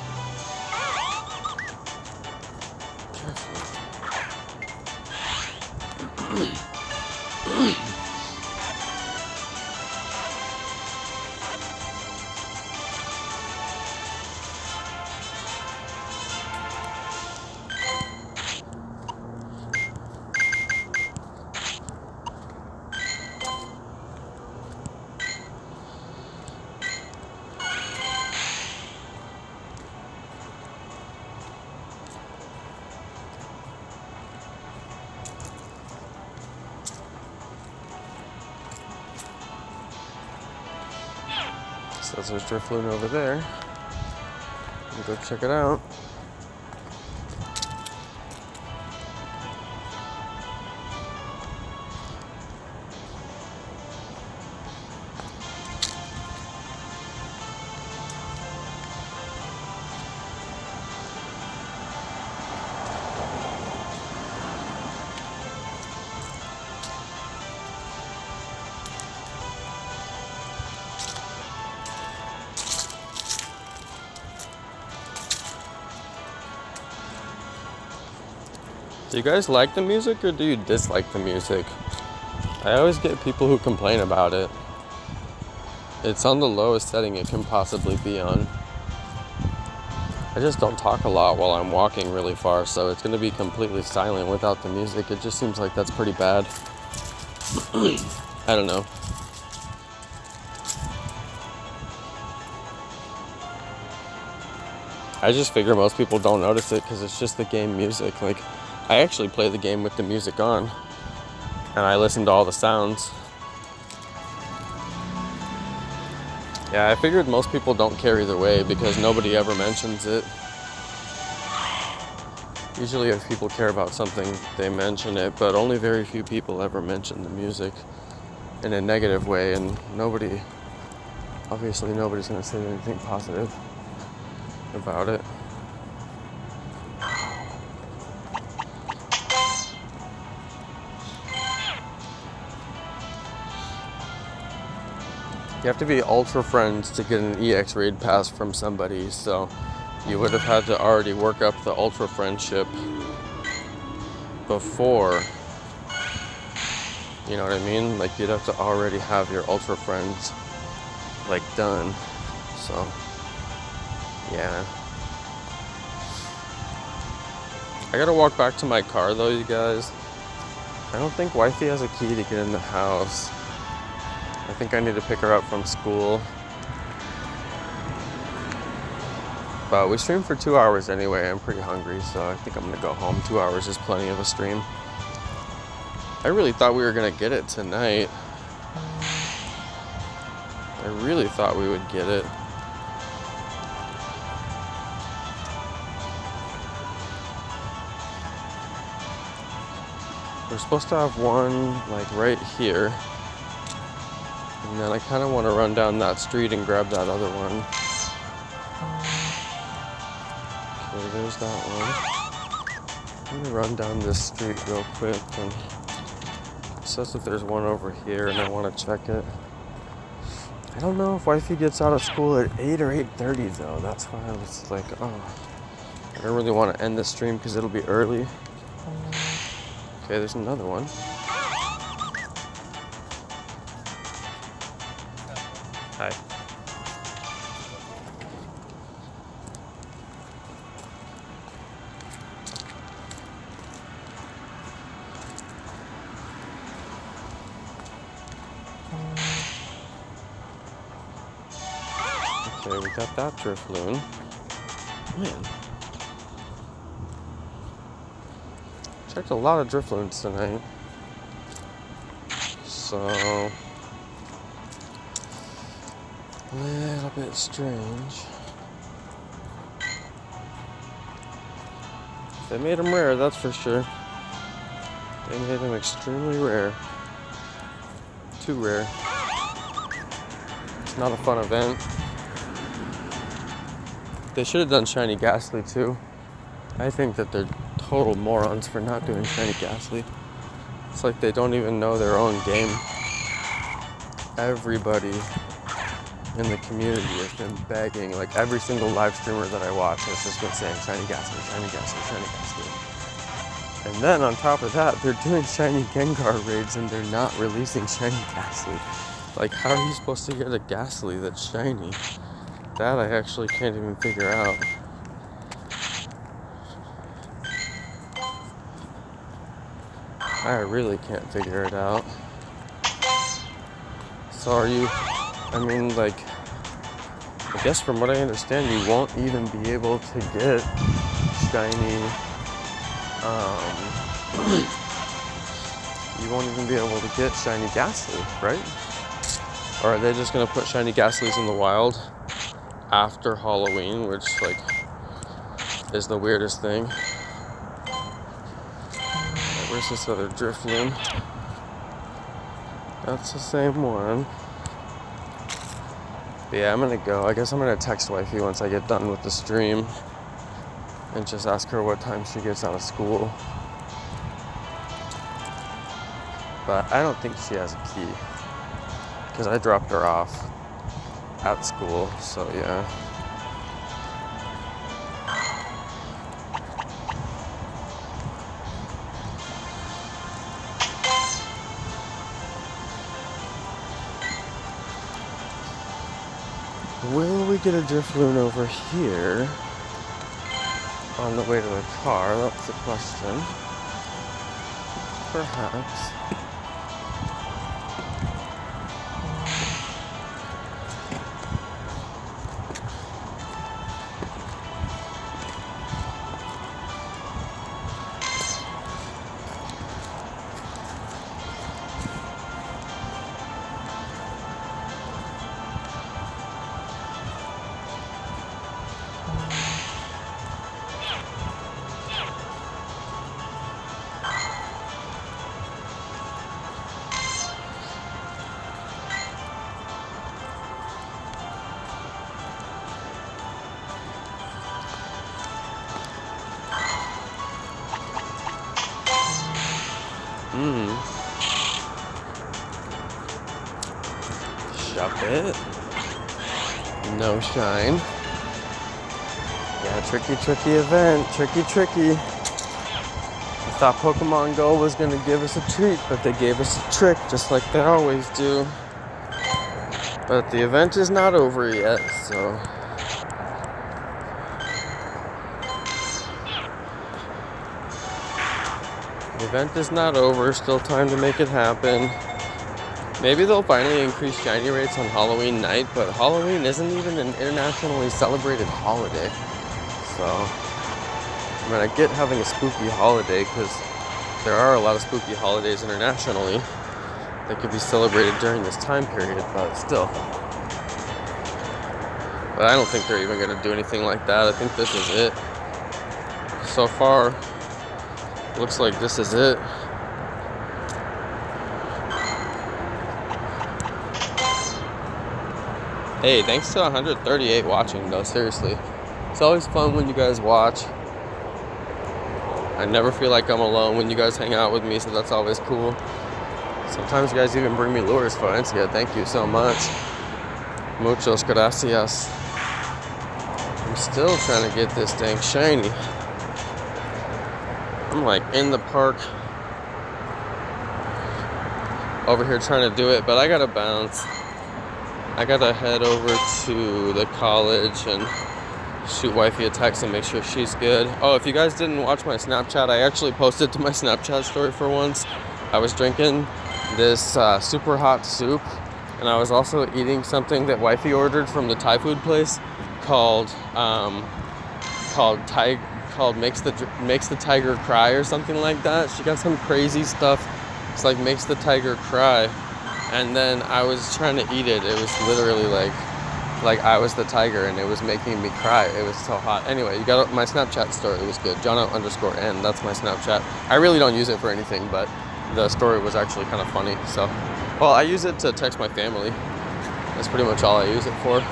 So there's a Drifloon over there. We'll go check it out. Do you guys like the music or do you dislike the music? I always get people who complain about it. It's on the lowest setting it can possibly be on. I just don't talk a lot while I'm walking really far, so it's going to be completely silent without the music. It just seems like that's pretty bad. I don't know. I just figure most people don't notice it because it's just the game music. Like, I actually play the game with the music on, and I listen to all the sounds. Yeah, I figured most people don't care either way because nobody ever mentions it. Usually if people care about something, they mention it, but only very few people ever mention the music in a negative way, and obviously nobody's going to say anything positive about it. You have to be ultra friends to get an EX raid pass from somebody, so you would have had to already work up the ultra friendship before. You know what I mean? Like, you'd have to already have your ultra friends like done. So yeah. I gotta walk back to my car though, you guys. I don't think wifey has a key to get in the house. I think I need to pick her up from school. But we streamed for 2 hours anyway. I'm pretty hungry, so I think I'm gonna go home. 2 hours is plenty of a stream. I really thought we were gonna get it tonight. I really thought we would get it. We're supposed to have one like right here. And then I kind of want to run down that street and grab that other one. Okay, there's that one. I'm gonna run down this street real quick, and it says that there's one over here and I want to check it. I don't know if wifey gets out of school at 8 or 8:30 though. That's why I was like, oh, I don't really want to end the stream because it'll be early. Okay, there's another one. Hi. Okay, we got that Drifloon. Man. Checked a lot of Drifloons tonight. So, a little bit strange. They made them rare, that's for sure. They made them extremely rare. Too rare. It's not a fun event. They should have done Shiny Ghastly too. I think that they're total morons for not doing Shiny Ghastly. It's like they don't even know their own game. Everybody in the community has been begging, like every single live streamer that I watch has just been saying Shiny Ghastly, Shiny Ghastly, Shiny Ghastly. And then on top of that, they're doing Shiny Gengar raids and they're not releasing Shiny Ghastly. Like, how are you supposed to get a Ghastly that's shiny? That I actually can't even figure out. I really can't figure it out. So are you, I mean, like, I guess from what I understand, you won't even be able to get shiny, you won't even be able to get Shiny Ghastly, right? Or are they just gonna put Shiny Ghastlies in the wild after Halloween, which, like, is the weirdest thing. Where's this other Drifloon? That's the same one. But yeah, I'm gonna go. I guess I'm gonna text wifey once I get done with the stream and just ask her what time she gets out of school. But I don't think she has a key because I dropped her off at school, so yeah. Will we get a Drifloon over here on the way to the car? That's the question. Perhaps. Shop it. No shine. Yeah, tricky event. Tricky. I thought Pokemon GO was gonna give us a treat, but they gave us a trick, just like they always do. But the event is not over yet, so. The event is not over, still time to make it happen. Maybe they'll finally increase shiny rates on Halloween night, but Halloween isn't even an internationally celebrated holiday. So, I mean, I get having a spooky holiday because there are a lot of spooky holidays internationally that could be celebrated during this time period, but still. But I don't think they're even going to do anything like that. I think this is it. So far, looks like this is it. Hey, thanks to 138 watching though, seriously. It's always fun when you guys watch. I never feel like I'm alone when you guys hang out with me, so that's always cool. Sometimes you guys even bring me lures, Valencia. Thank you so much. Muchos gracias. I'm still trying to get this dang shiny. I'm like in the park over here trying to do it, but I gotta bounce. I gotta head over to the college and shoot wifey a text and make sure she's good. Oh, if you guys didn't watch my Snapchat, I actually posted to my Snapchat story for once. I was drinking this super hot soup And I was also eating something that wifey ordered from the Thai food place called makes the tiger cry or something like that. She got some crazy stuff. It's like makes the tiger cry. And then I was trying to eat it. It was literally like I was the tiger and it was making me cry. It was so hot. Anyway, you got my Snapchat story. It was good. Jonno_n. That's my Snapchat. I really don't use it for anything, but the story was actually kind of funny. So, well, I use it to text my family. That's pretty much all I use it for.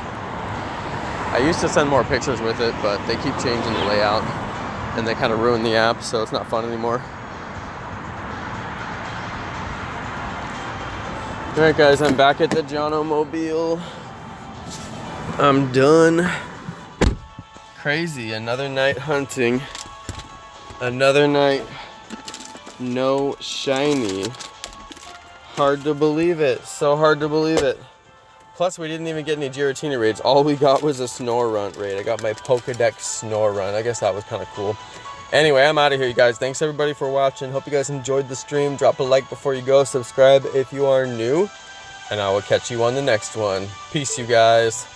I used to send more pictures with it, but they keep changing the layout and they kind of ruin the app, so it's not fun anymore. Alright guys, I'm back at the Jonno Mobile. I'm done. Crazy, another night hunting. Another night, no shiny. Hard to believe it, so hard to believe it. Plus, we didn't even get any Giratina raids. All we got was a Snorunt raid. I got my Pokedex Snorunt. I guess that was kind of cool. Anyway, I'm out of here, you guys. Thanks everybody for watching. Hope you guys enjoyed the stream. Drop a like before you go. Subscribe if you are new. And I will catch you on the next one. Peace, you guys.